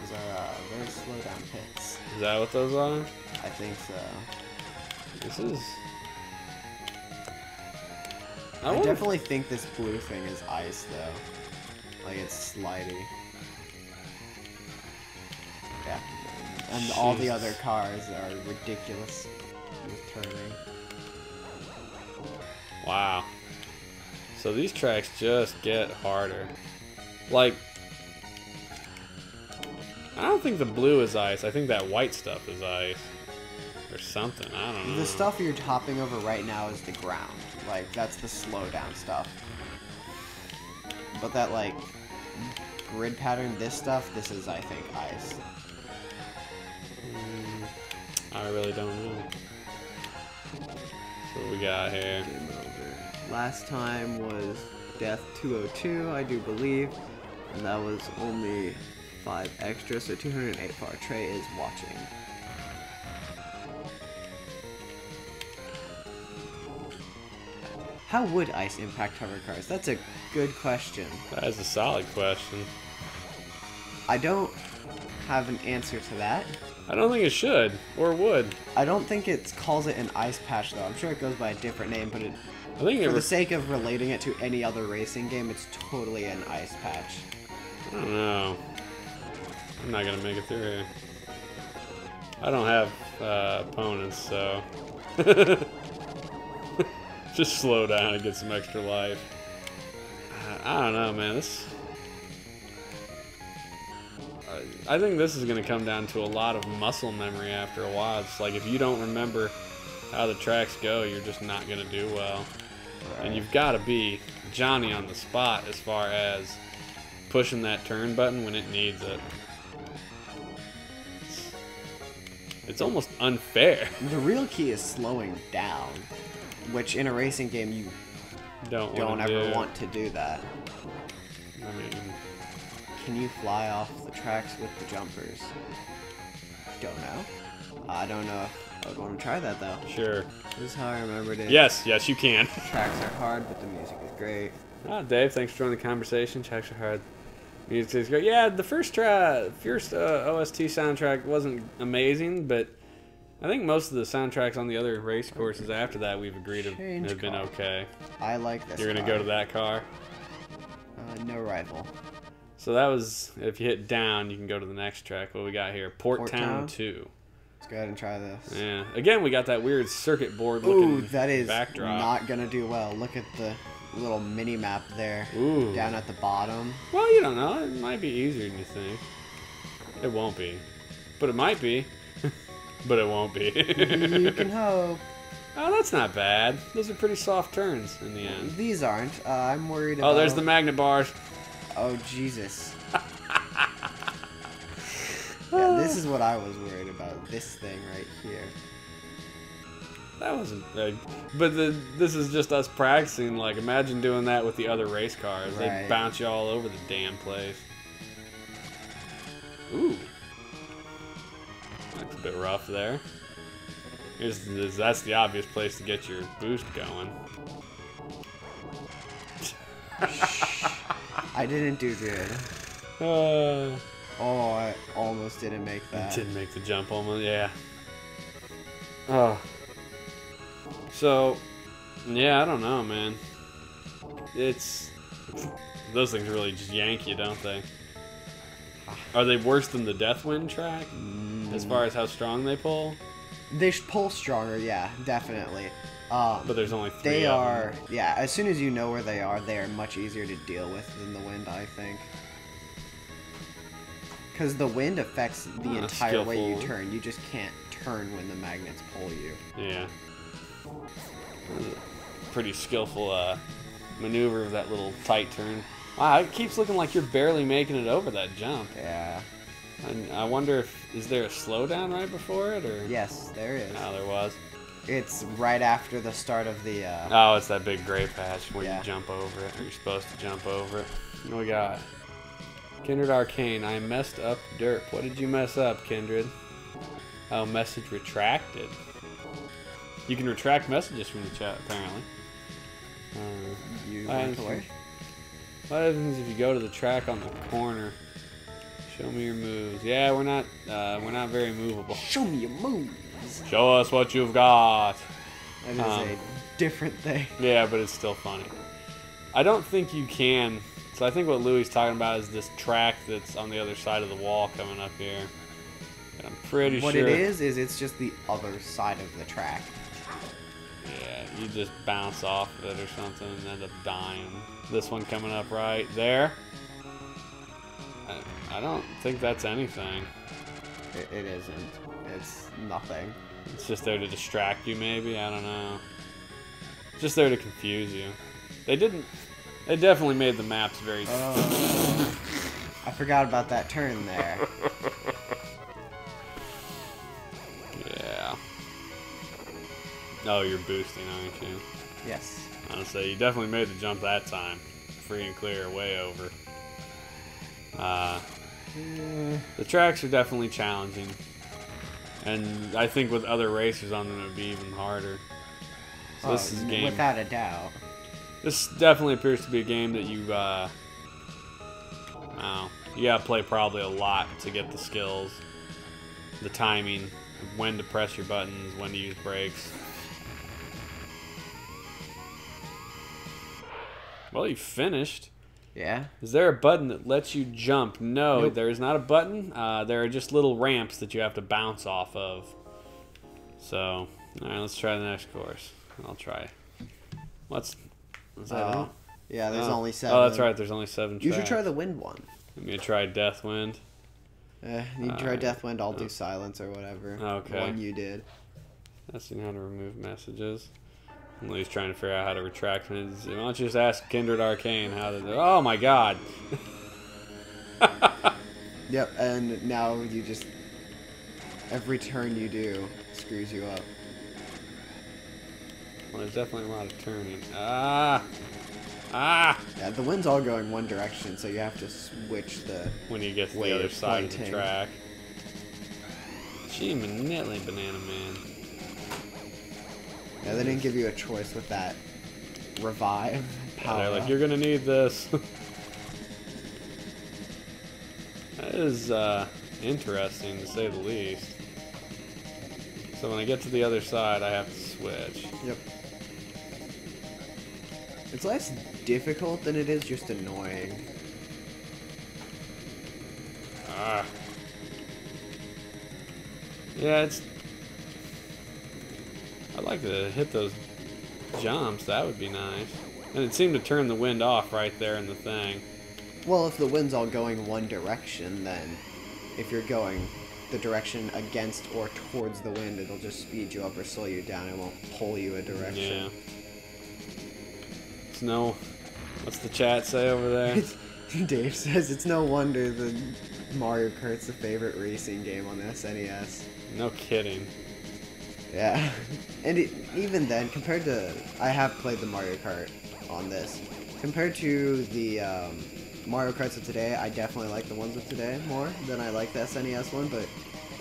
Those are very slow down pits. Is that what those are? I think so. This is... I definitely think this blue thing is ice, though. Like, it's slidey. Yeah. And all the other cars are ridiculous with turning. Wow. So these tracks just get harder. Like, I don't think the blue is ice. I think that white stuff is ice. Or something. I don't know. The stuff you're hopping over right now is the ground. Like, that's the slow down stuff. But that, like, grid pattern, this stuff, this is, I think, ice. I really don't know. So what we got here? Game over. Last time was Death 202, I do believe. And that was only 5 extra, so 208 for our Trey is watching. How would ice impact hover cars? That's a good question. That is a solid question. I don't have an answer to that. I don't think it should, or would. I don't think it calls it an ice patch, though. I'm sure it goes by a different name, but I think for the sake of relating it to any other racing game, it's totally an ice patch. I don't know. I'm not gonna make it through here. I don't have opponents, so just slow down and get some extra life. I don't know, man. I think this is going to come down to a lot of muscle memory after a while. It's like if you don't remember how the tracks go, you're just not going to do well. Right. And you've got to be Johnny on the spot as far as pushing that turn button when it needs it. It's almost unfair. The real key is slowing down, which in a racing game you don't ever want to do that. I mean, can you fly off the tracks with the jumpers? Don't know. I don't know if I would want to try that, though. Sure. This is how I remembered it. Yes, you can. Tracks are hard, but the music is great. Ah, Dave, thanks for joining the conversation. Tracks are hard. Music is great. Yeah, the first OST soundtrack wasn't amazing, but I think most of the soundtracks on the other race courses after that we've agreed have been okay. I like this. You're going to go to that car? No rival. So that was, if you hit down, you can go to the next track. What we got here? Port Town 2. Let's go ahead and try this. Yeah. Again, we got that weird circuit board looking backdrop. That is not going to do well. Look at the little mini map there. Ooh. Down at the bottom. Well, you don't know. It might be easier than you think. It won't be. But it might be. But it won't be. You can hope. Oh, that's not bad. Those are pretty soft turns in the end. These aren't. I'm worried about... Oh, there's the magnet bars. Oh, Jesus. Yeah, this is what I was worried about. This thing right here. That wasn't big. But this is just us practicing. Like, imagine doing that with the other race cars. Right. They'd bounce you all over the damn place. Ooh. That's a bit rough there. That's the obvious place to get your boost going. I didn't do good. Oh, I almost didn't make that. Didn't make the jump almost, yeah. Oh. So, yeah, I don't know, man. Those things really just yank you, don't they? Are they worse than the Deathwind track? As far as how strong they pull? They pull stronger, yeah, definitely. But there's only 3 They of are, them. yeah, as soon as you know where they are much easier to deal with than the wind, I think. Because the wind affects the entire way you turn. You just can't turn when the magnets pull you. Yeah. That was a pretty skillful maneuver of that little tight turn. Wow, it keeps looking like you're barely making it over that jump. Yeah. And I wonder if is there a slowdown right before it, or Yes, there is. oh, there was. It's right after the start of the. Oh, it's that big gray patch where Yeah. you jump over it, or you're supposed to jump over it. What do we got? Kindred Arcane, I messed up derp. What did you mess up, Kindred? Oh, message retracted. You can retract messages from the chat, apparently. You I went away. What happens if you go to the track on the corner? Show me your moves. Yeah, we're not very movable. Show me your moves. Show us what you've got. That is a different thing. Yeah, but it's still funny. I don't think you can. So I think what Louie's talking about is this track that's on the other side of the wall coming up here. And I'm pretty What sure. it is it's just the other side of the track. Yeah, you just bounce off of it or something and end up dying. This one coming up right there. I don't think that's anything. It isn't. It's nothing. It's just there to distract you, maybe. I don't know. It's just there to confuse you. They definitely made the maps very. I forgot about that turn there. Yeah. Oh, you're boosting, aren't you? Yes. Honestly, you definitely made the jump that time. Free and clear, way over. The tracks are definitely challenging. And I think with other racers on them, it would be even harder. So this is a game. Without a doubt. This definitely appears to be a game that you, you gotta play probably a lot to get the skills, the timing, when to press your buttons, when to use brakes. Well, you finished. Yeah. Is there a button that lets you jump? No, Nope. there is not a button. There are just little ramps that you have to bounce off of. So, alright, let's try the next course. I'll try. What's that? Yeah, there's only 7. Oh, that's right. There's only 7 tracks. You should try the wind one. I'm going to try Deathwind. You try Deathwind, I'll do Silence or whatever. Okay. The one you did. Asking how to remove messages. He's trying to figure out how to retract messages. Why don't you just ask Kindred Arcane how to do. Oh my god! Yep, and now you just. Every turn you do screws you up. Well, there's definitely a lot of turning. Ah! Ah! Yeah, the wind's all going one direction, so you have to switch the. When you get to way the other of side of the pointing. track. Gee, Manitly Banana Man. Yeah, they didn't give you a choice with that revive power. They're like, you're gonna need this. That is interesting to say the least. So when I get to the other side, I have to switch. Yep. It's less difficult than it is just annoying. Ah. Yeah, it's. I'd like to hit those jumps. That would be nice. And it seemed to turn the wind off right there in the thing. Well, if the wind's all going one direction, then if you're going the direction against or towards the wind, it'll just speed you up or slow you down. It won't pull you a direction. Yeah. It's no. What's the chat say over there? Dave says it's no wonder the Mario Kart's the favorite racing game on the SNES. No kidding. Yeah, and even then, compared to, I have played the Mario Kart on this. Compared to the Mario Karts of today, I definitely like the ones of today more than I like the SNES one, but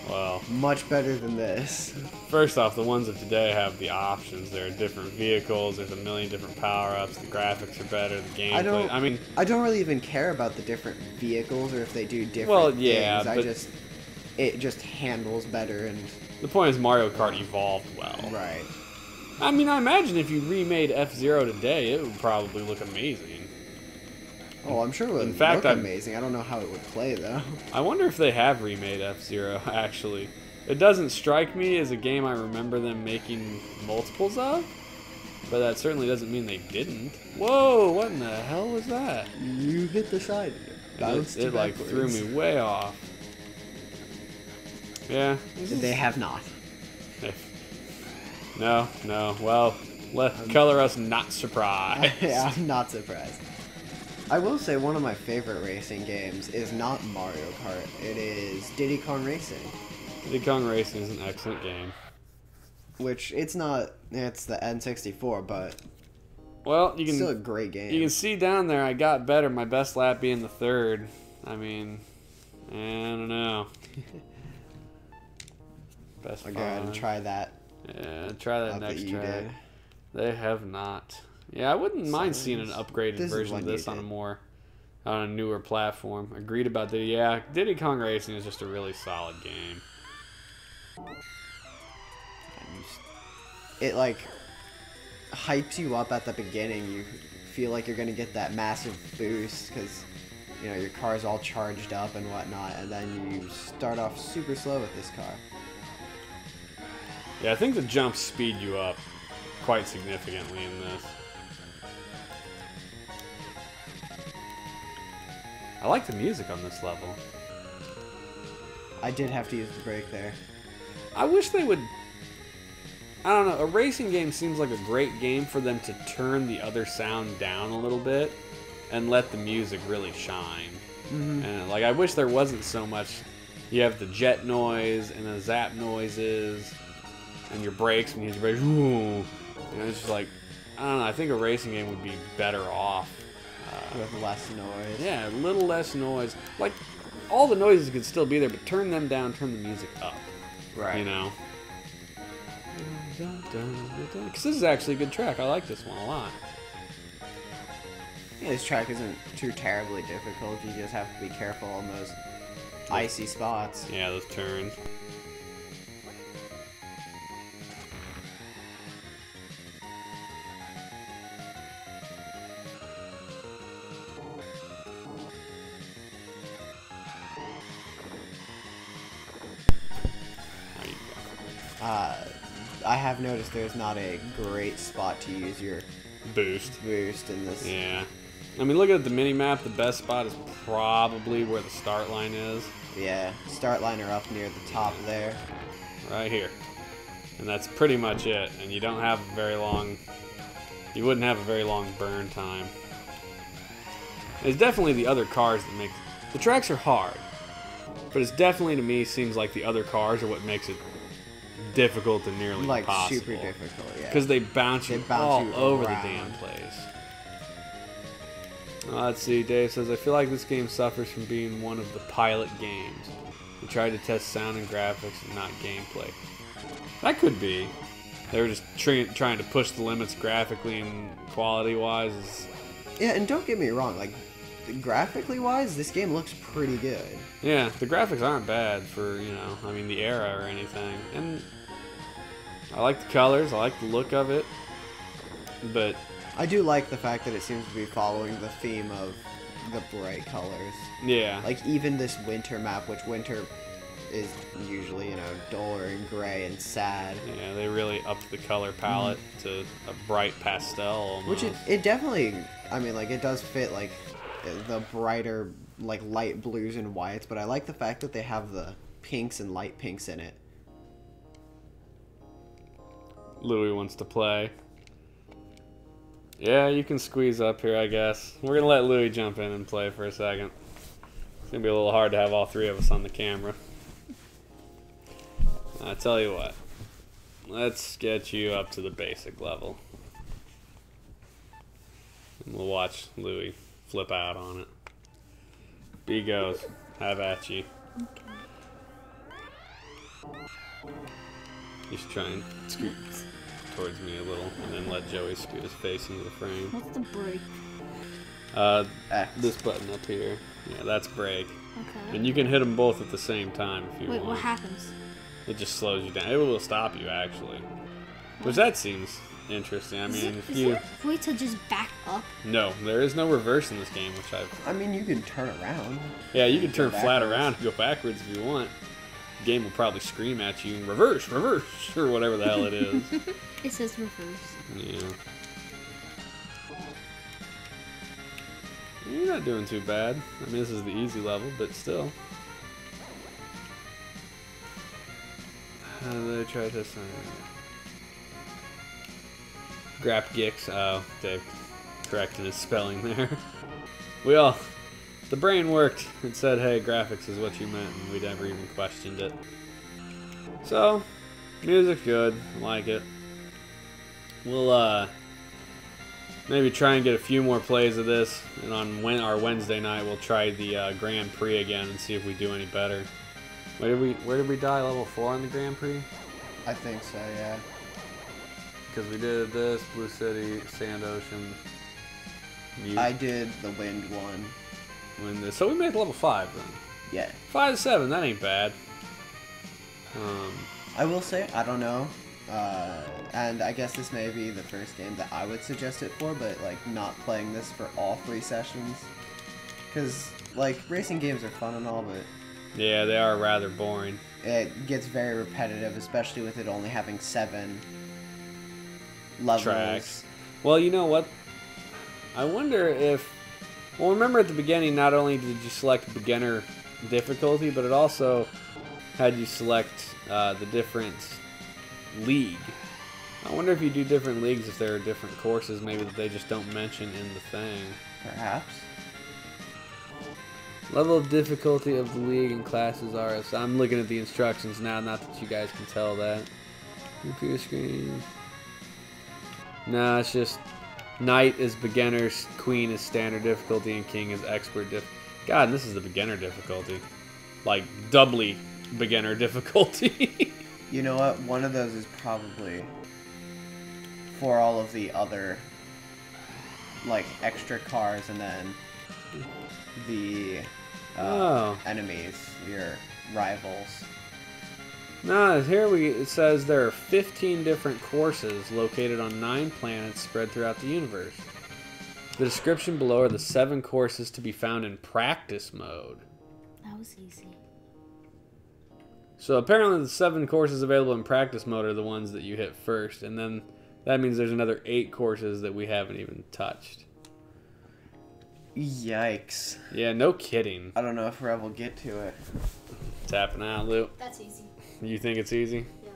Well, much better than this. first off, the ones of today have the options. There are different vehicles. There's a million different power-ups. The graphics are better. The gameplay. I don't really even care about the different vehicles or if they do different Well, yeah, things. It just handles better and the point is Mario Kart evolved well. right. I mean, I imagine if you remade F-Zero today, it would probably look amazing. Oh, I'm sure it would In fact, look amazing. I don't know how it would play though. I wonder if they have remade F-Zero, actually. It doesn't strike me as a game I remember them making multiples of, but that certainly doesn't mean they didn't. Whoa, what in the hell was that? You hit the side. It like threw me way off. Yeah. They have not. No. Well, Color us not surprised. Yeah, I'm not surprised. I will say one of my favorite racing games is not Mario Kart. It is Diddy Kong Racing. Diddy Kong Racing is an excellent game. Which, it's not, it's the N64, but Well, it's still a great game. You can see down there I got better, my best lap being the third. I mean, I don't know. Best I'll go ahead and try that. Yeah, try that next you track. did. They have not. Yeah, I wouldn't mind seeing an upgraded This is version what of this you on did. on a newer platform. Agreed about Diddy. Yeah, Diddy Kong Racing is just a really solid game. It, like, hypes you up at the beginning. You feel like you're going to get that massive boost because, you know, your car's all charged up and whatnot, and then you start off super slow with this car. Yeah, I think the jumps speed you up quite significantly in this. I like the music on this level. I did have to use the brake there. I wish they would... I don't know, a racing game seems like a great game for them to turn the other sound down a little bit and let the music really shine. And like, I wish there wasn't so much... You have the jet noise and the zap noises and your brakes when you hit your brakes. Ooh. You know, it's just like, I don't know, I think a racing game would be better off. With less noise. Yeah, a little less noise. Like, all the noises could still be there, but turn them down, turn the music up. Right. You know? Because this is actually a good track. I like this one a lot. Yeah, this track isn't too terribly difficult. You just have to be careful on those icy spots. Yeah, those turns. There you go. I have noticed there's not a great spot to use your Boost. boost in this. Yeah. I mean, look at the mini-map. The best spot is probably where the start line is. Yeah, start liner up near the top there. Right here. And that's pretty much it. And you don't have a very long... You wouldn't have a very long burn time. It's definitely the other cars that make... The tracks are hard. But it's definitely, to me, seems like the other cars are what makes it difficult and nearly Like, impossible. super difficult, yeah. Because they bounce you bounce all you over the around. damn place. Let's see, Dave says, I feel like this game suffers from being one of the pilot games. We tried to test sound and graphics and not gameplay. That could be. They were just trying to push the limits graphically and quality-wise. Yeah, and don't get me wrong, like, graphically wise, this game looks pretty good. Yeah, the graphics aren't bad for, you know, I mean, the era or anything. And I like the colors, I like the look of it. But I do like the fact that it seems to be following the theme of the bright colors. yeah. Like, even this winter map, which winter is usually, you know, duller and gray and sad. Yeah, they really upped the color palette to a bright pastel almost. Which it definitely, I mean, like, it does fit, like, the brighter, like, light blues and whites, but I like the fact that they have the pinks and light pinks in it. Louis wants to play. Yeah, you can squeeze up here, I guess. We're going to let Louis jump in and play for a second. It's going to be a little hard to have all three of us on the camera. I tell you what. Let's get you up to the basic level. And we'll watch Louis flip out on it. B goes. Have at you. You should try and scoot towards me a little, and then let Joey scoot his face into the frame. What's the break? X. This button up here. Yeah, that's brake. Okay. And you can hit them both at the same time if you Wait, want. what happens? It just slows you down. It will stop you, actually. Which that seems interesting. I mean, if you... there a way to just back up? No, there is no reverse in this game, which I've... I mean, you can turn around. Yeah, you can turn flat backwards. around and go backwards if you want. The game will probably scream at you, reverse, reverse, or whatever the hell it is. It says reverse. Yeah. You're not doing too bad. I mean, this is the easy level, but still. How do they try this? Grapgix. Oh, Dave corrected his spelling there. The brain worked. It said, hey, graphics is what you meant, and we never even questioned it. So, music's good. I like it. We'll, maybe try and get a few more plays of this, and on our Wednesday night, we'll try the Grand Prix again and see if we do any better. Where did we die? Level 4 on the Grand Prix? I think so, yeah. Because we did this, Blue City, Sand Ocean. Mute. I did the wind one. So we made level 5 then. Yeah. 5 to 7, that ain't bad. I will say, I don't know, and I guess this may be the first game that I would suggest it for, but like not playing this for all 3 sessions. Because like racing games are fun and all, but yeah, they are rather boring. It gets very repetitive, especially with it only having 7 levels. Tracks. Well, you know what? I wonder if... Well, remember at the beginning, not only did you select beginner difficulty, but it also had you select the different league. I wonder if you do different leagues, if there are different courses, maybe that they just don't mention in the thing. Perhaps. Level of difficulty of the league and classes are... So I'm looking at the instructions now, not that you guys can tell that. Computer screen. No, it's just... Knight is beginner, Queen is standard difficulty, and King is expert God, this is the beginner difficulty. Like, doubly beginner difficulty. You know what? One of those is probably for all of the other, like, extra cars, and then the enemies, your rivals. No, here it says there are 15 different courses located on 9 planets spread throughout the universe. The description below are the 7 courses to be found in practice mode. That was easy. So apparently the 7 courses available in practice mode are the ones that you hit first, and then that means there's another 8 courses that we haven't even touched. Yikes. Yeah, no kidding. I don't know if Rev will get to it. Tapping out, Lou. That's easy. You think it's easy? Yeah.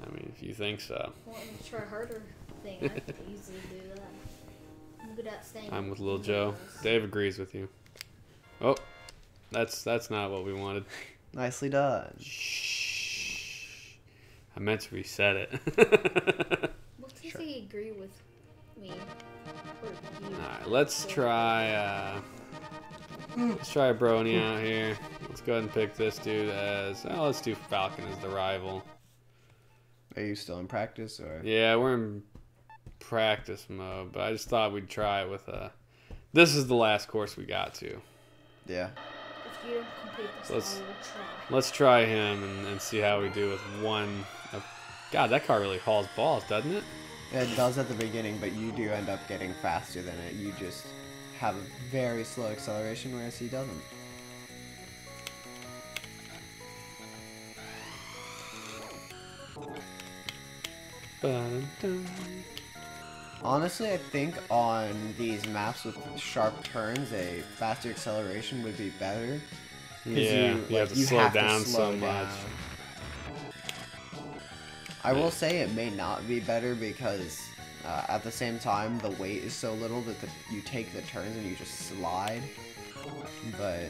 I mean, if you think so. Want me to try harder thing? I can easily do that. I'm good at staying. I'm with Lil Joe. Dave agrees with you. Oh, that's not what we wanted. Nicely done. Shh. I meant to reset it. What if they agree with me? Or you? Alright, let's try Brony out here. Let's go ahead and pick this dude as... Oh, let's do Falcon as the rival. Are you still in practice, or? Yeah, we're in practice mode, but I just thought we'd try it with a... This is the last course we got to. Yeah. If you don't complete this, I will try. Let's try him and see how we do with one... God, that car really hauls balls, doesn't it? It does at the beginning, but you do end up getting faster than it. You just have a very slow acceleration, whereas he doesn't. Honestly, I think on these maps with sharp turns, a faster acceleration would be better. Yeah, you have to slow down so much. I will say it may not be better because at the same time the weight is so little that you take the turns and you just slide. But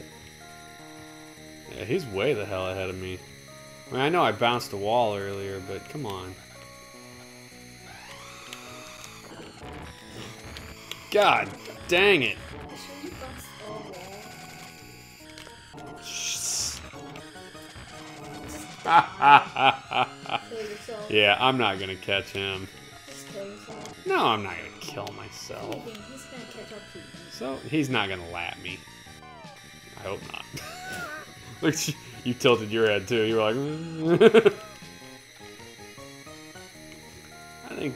yeah, he's way the hell ahead of me. I mean, I know I bounced a wall earlier, but come on. God dang it. Yeah, I'm not gonna catch him. No, I'm not gonna kill myself. He's gonna catch up to you. So he's not gonna lap me. I hope not. Look, you tilted your head too. You were like. I think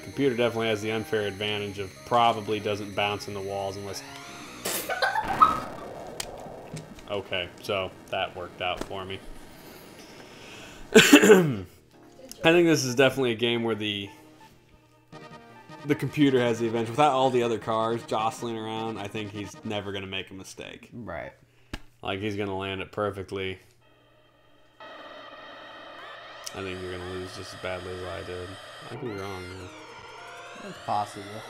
computer definitely has the unfair advantage of probably doesn't bounce in the walls unless. Okay, so that worked out for me. I think this is definitely a game where the computer has the advantage. Without all the other cars jostling around, I think he's never going to make a mistake. right. Like, he's going to land it perfectly. I think you're gonna lose just as badly as I did. I could be wrong, man. It's possible.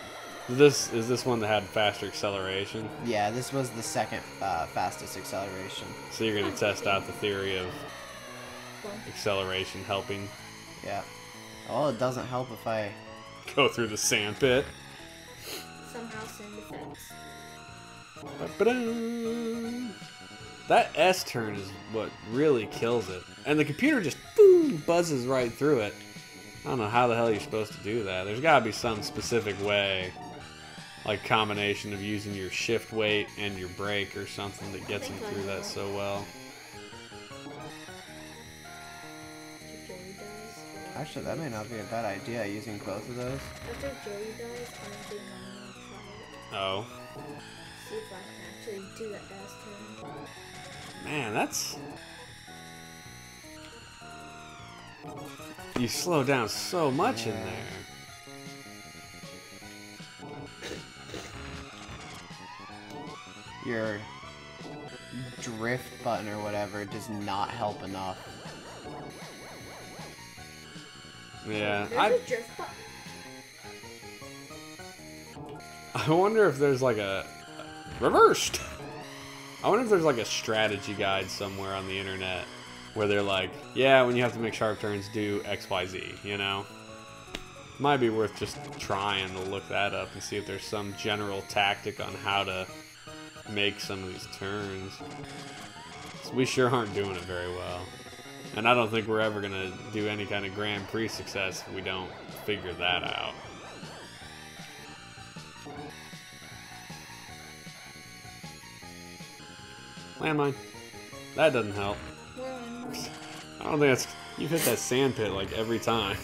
Is this one that had faster acceleration? Yeah, this was the second fastest acceleration. So you're gonna test out the theory of acceleration helping Yeah. Oh, it doesn't help if I... go through the sand pit. Somehow send effects. Ba-ba-dum. That S turn is what really kills it. And the computer just boom, buzzes right through it. I don't know how the hell you're supposed to do that. There's got to be some specific way, like combination of using your shift weight and your brake or something that gets him through that so well. Joey dies. Actually, that may not be a bad idea, using both of those. After Joey dies, I'm doing my own trial. Oh. See if I can actually do that S turn. Man, that's... You slow down so much in there. Your drift button or whatever does not help enough. Yeah, There's a drift button. I wonder if there's like a reversed. I wonder if there's like a strategy guide somewhere on the internet where they're like, yeah, when you have to make sharp turns, do X, Y, Z. You know, might be worth just trying to look that up and see if there's some general tactic on how to make some of these turns. So we sure aren't doing it very well, and I don't think we're ever gonna do any kind of Grand Prix success if we don't figure that out. Landmine. That doesn't help. I don't think that's... You've hit that sand pit like every time.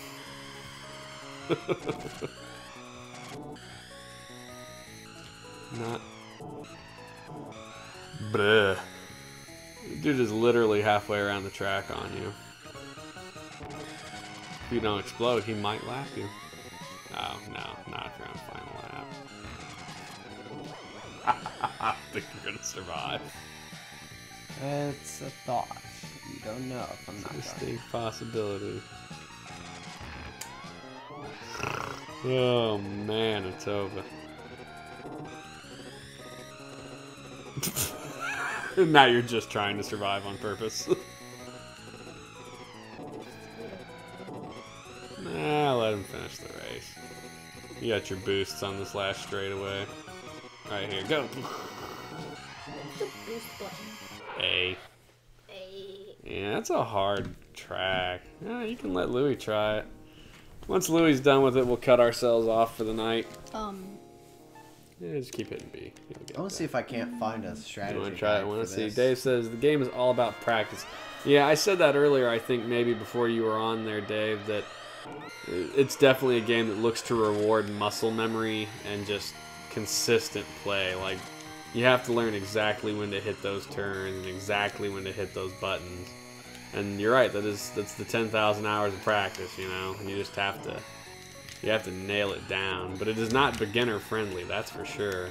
Not... Bruh. Dude is literally halfway around the track on you. If you don't explode, he might lap you. Oh, no. Not if you're on final lap. I think you're gonna survive. It's a thought. You don't know if I'm not going. Distinct possibility. Oh man, it's over. Now you're just trying to survive on purpose. Nah, let him finish the race. You got your boosts on this last straightaway. Right here, go. The boost button. A. A. Yeah, that's a hard track. Yeah, you can let Louis try it. Once Louis done with it, we'll cut ourselves off for the night. Yeah, just keep hitting B. I want to see if I can't find a strategy. You want to try it? I guide want for to see. this. Dave says the game is all about practice. Yeah, I said that earlier. I think maybe before you were on there, Dave, that it's definitely a game that looks to reward muscle memory and just consistent play. Like, you have to learn exactly when to hit those turns and exactly when to hit those buttons. And you're right. That's the 10,000 hours of practice. You know, you just have to nail it down. But it is not beginner friendly. That's for sure.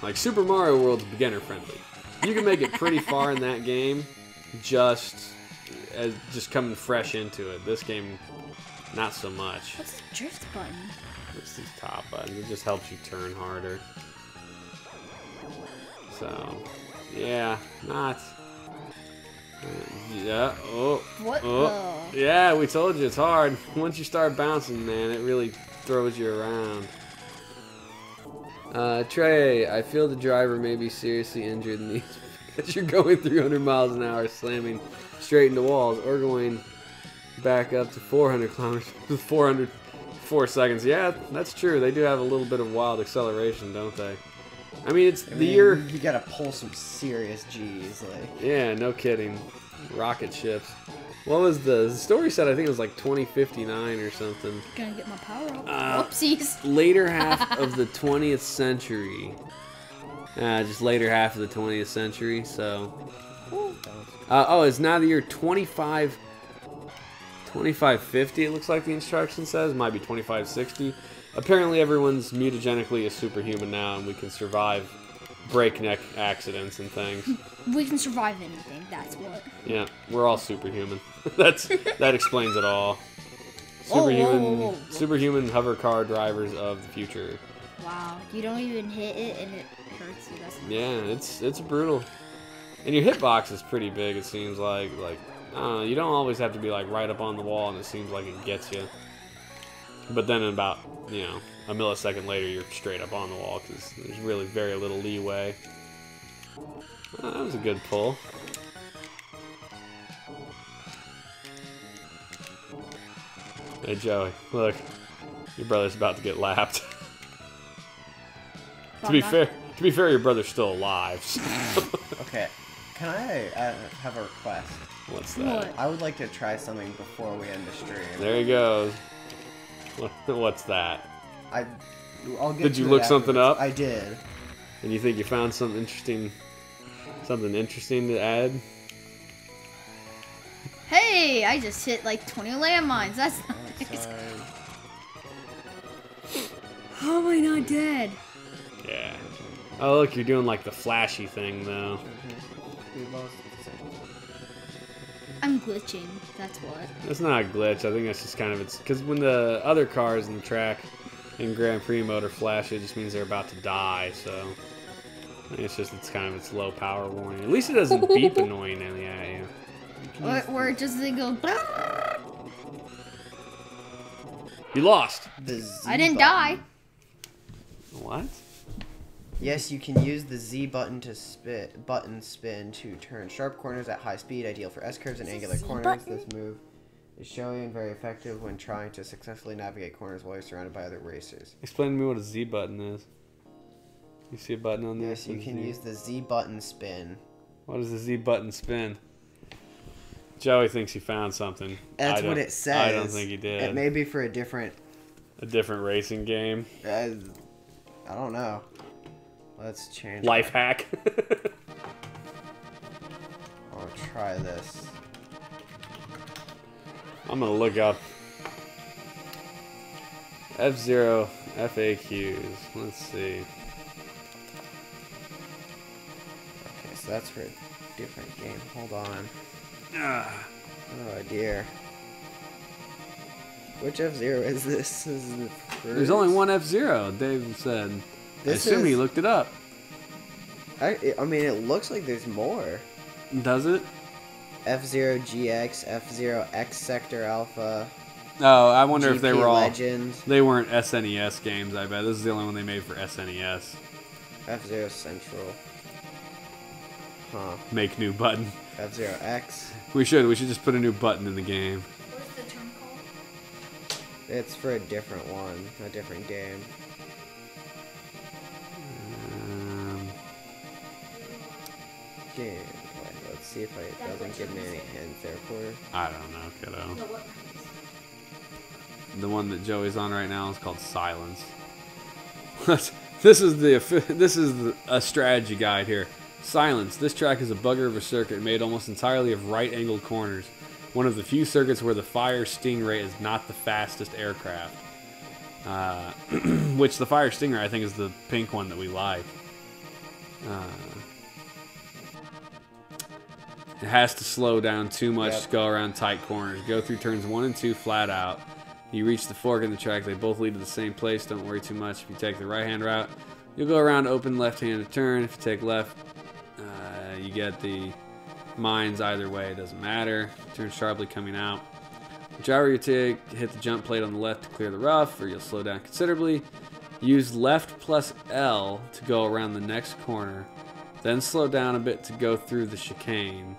Like Super Mario World's beginner friendly. You can make it pretty far in that game, just coming fresh into it. This game, not so much. What's the drift button? It's these top buttons. It just helps you turn harder. So, yeah, not. Yeah. Oh. What Oh. the? Yeah, we told you it's hard. Once you start bouncing, man, it really throws you around. Trey, I feel the driver may be seriously injured in these because you're going 300 miles an hour slamming straight into walls or going back up to 400 kilometers with 404 seconds. Yeah, that's true. They do have a little bit of wild acceleration, don't they? I mean, it's the year... You gotta pull some serious G's, like... Yeah, no kidding. Rocket ships. What was the story said? I think it was like 2059 or something. Gonna get my power up. Whoopsies. Later half of the 20th century. Just later half of the 20th century, so... oh, it's now the year 2550, it looks like the instruction says. Might be 2560. Apparently everyone's mutagenically a superhuman now, and we can survive breakneck accidents and things. We can survive anything. That's what. Yeah, we're all superhuman. That explains it all. Superhuman, whoa. superhuman hover car drivers of the future. Wow. You don't even hit it and it hurts you. That's Yeah, it's brutal. And your hitbox is pretty big. It seems like you don't always have to be like right up on the wall, and it seems like it gets you. But then in about a millisecond later, you're straight up on the wall because there's really very little leeway. That was a good pull. Hey Joey, look, your brother's about to get lapped. To be fair, your brother's still alive. So. Okay, can I have a request? What's that? What? I would like to try something before we end the stream. There he goes. What's that? I'll get Did you to it look something afterwards. up? I did. And you think you found something interesting to add? Hey, I just hit like 20 landmines. That's nice. Sorry. How am I not dead? Yeah. Oh look, you're doing like the flashy thing though. I'm glitching. That's what. That's not a glitch. I think that's just kind of because when the other cars in the track in Grand Prix mode are flashy, it just means they're about to die. So I think it's kind of its low power warning. At least it doesn't beep annoyingly at you. Or it just goes. You lost. The Z I didn't button. die. What? Yes, you can use the Z button to spin to turn sharp corners at high speed, ideal for S-curves and angular Z corners. button? This move is showy and very effective when trying to successfully navigate corners while you're surrounded by other racers. Explain to me what a Z button is. You see a button on there? Yes, you can use the Z button spin. What does the Z button spin? Joey thinks he found something. That's what it says. I don't think he did. It may be for a different racing game. I don't know. Let's change. Life hack. I'll try this. I'm gonna look up F-Zero FAQs. Let's see. Okay, so that's for a different game. Hold on. Ah, Oh dear. Which F-Zero is this? This is the first? there's only one F-Zero, Dave said. This I assume he is- looked it up. I mean, it looks like there's more. Does it? F-Zero GX, F-Zero X Sector Alpha, Oh, I wonder GP if they were all... Legend, They weren't SNES games, I bet. This is the only one they made for SNES. F-Zero Central. Huh. Make new button. F-Zero X. We should just put a new button in the game. What's the term called? It's for a different one, a different game. Game. Wait, let's see if it doesn't give me any hints there for. I don't know, kiddo. No, what? The one that Joey's on right now is called Silence. This is a strategy guide here. Silence. This track is a bugger of a circuit made almost entirely of right-angled corners. One of the few circuits where the Fire Stingray is not the fastest aircraft. Which the Fire Stingray, I think, is the pink one that we like. It has to slow down too much Yep. to go around tight corners. Go through turns 1 and 2 flat out. You reach the fork in the track. They both lead to the same place. Don't worry too much. If you take the right-hand route, you'll go around open left-handed turn. If you take left, you get the mines either way. It doesn't matter. Turn sharply coming out. Whichever you take, hit the jump plate on the left to clear the rough, or you'll slow down considerably. Use left plus L to go around the next corner. Then slow down a bit to go through the chicane.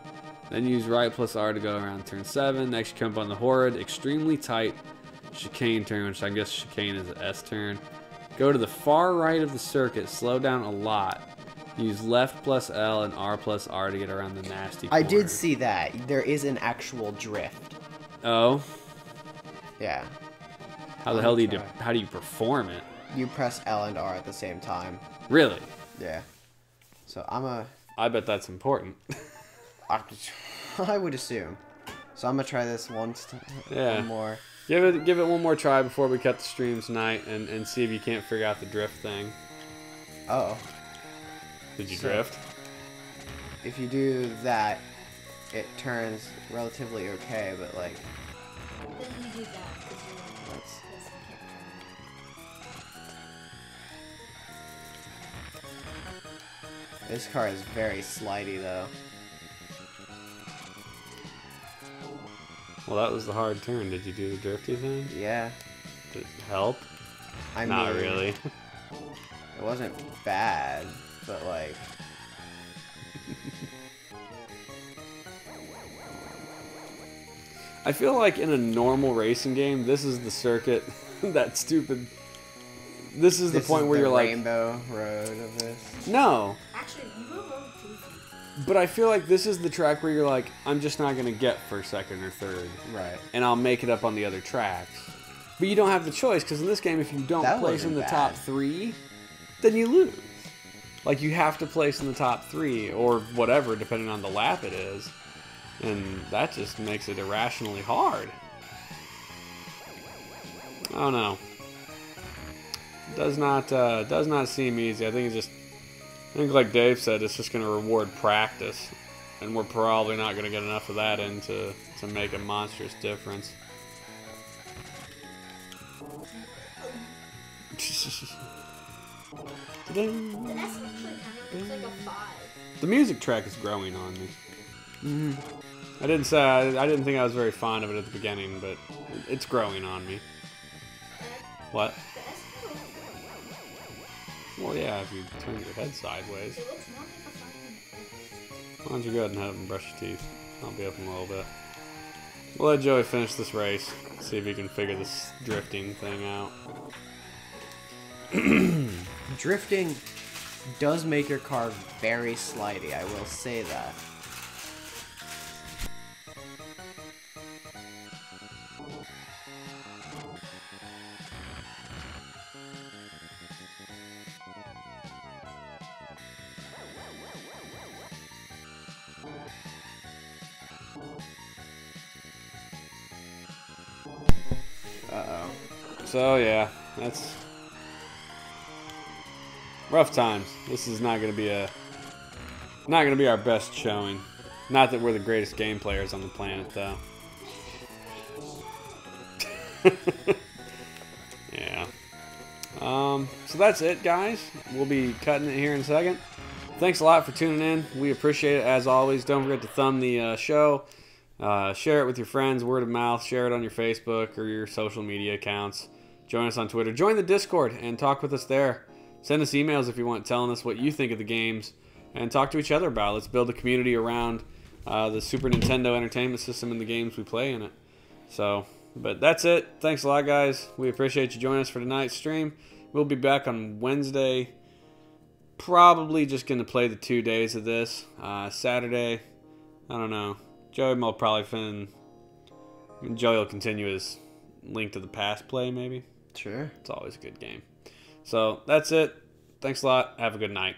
Then use right plus R to go around turn 7. Next you come up on the horrid, extremely tight chicane turn, which I guess chicane is an S turn. Go to the far right of the circuit, slow down a lot. Use left plus L and R plus R to get around the nasty corner. I did see that. There is an actual drift. Oh? Yeah. How the hell do you perform it? You press L and R at the same time. Really? Yeah. So I bet that's important. I would assume. So I'm gonna try this one more. Give it one more try before we cut the stream tonight and see if you can't figure out the drift thing. Oh. Did you So- drift? If you do that, it turns relatively okay, but like, Then you do that because you're let's. because you can't turn. This car is very slidey though. Well, that was the hard turn. Did you do the drifty thing? Yeah. Did it help? I Not mean, really. It wasn't bad, but like. I feel like in a normal racing game, this is the circuit. That stupid. This is the This point is where the you're like, rainbow road of this. no. Actually, you go road goofy. But I feel like this is the track where you're like, I'm just not gonna get first, second, or third, Right. and I'll make it up on the other tracks. But you don't have the choice because in this game, if you don't That place in wasn't the top bad. 3, then you lose. Like you have to place in the top 3 or whatever, depending on the lap it is, and that just makes it irrationally hard. I don't know. Does not seem easy. I think like Dave said, it's just going to reward practice, and we're probably not going to get enough of that in to make a monstrous difference. The S actually kind of looks like a 5. The music track is growing on me. I didn't say I didn't think I was very fond of it at the beginning, but it's growing on me. What? The S kind of looks like Well, yeah, if you turn your head sideways. it looks more like a 5. Why don't you go ahead and head up and brush your teeth? I'll be up in a little bit. We'll let Joey finish this race. See if he can figure this drifting thing out. Drifting does make your car very slidey, I will say that. Uh-oh. So yeah, that's rough times. This is not gonna be our best showing. Not that we're the greatest game players on the planet, though. Yeah. So that's it, guys. We'll be cutting it here in a second. Thanks a lot for tuning in. We appreciate it as always. Don't forget to thumb the show. Share it with your friends, word of mouth. Share it on your Facebook or your social media accounts. Join us on Twitter. Join the Discord and talk with us there. Send us emails if you want, telling us what you think of the games, and talk to each other about it. Let's build a community around the Super Nintendo Entertainment System and the games we play in it. So, but that's it. Thanks a lot, guys. We appreciate you joining us for tonight's stream. We'll be back on Wednesday. Probably just going to play the 2 days of this. Saturday, I don't know. Joey will probably Joey will continue his Link to the Past play, maybe. Sure. It's always a good game. So that's it. Thanks a lot. Have a good night.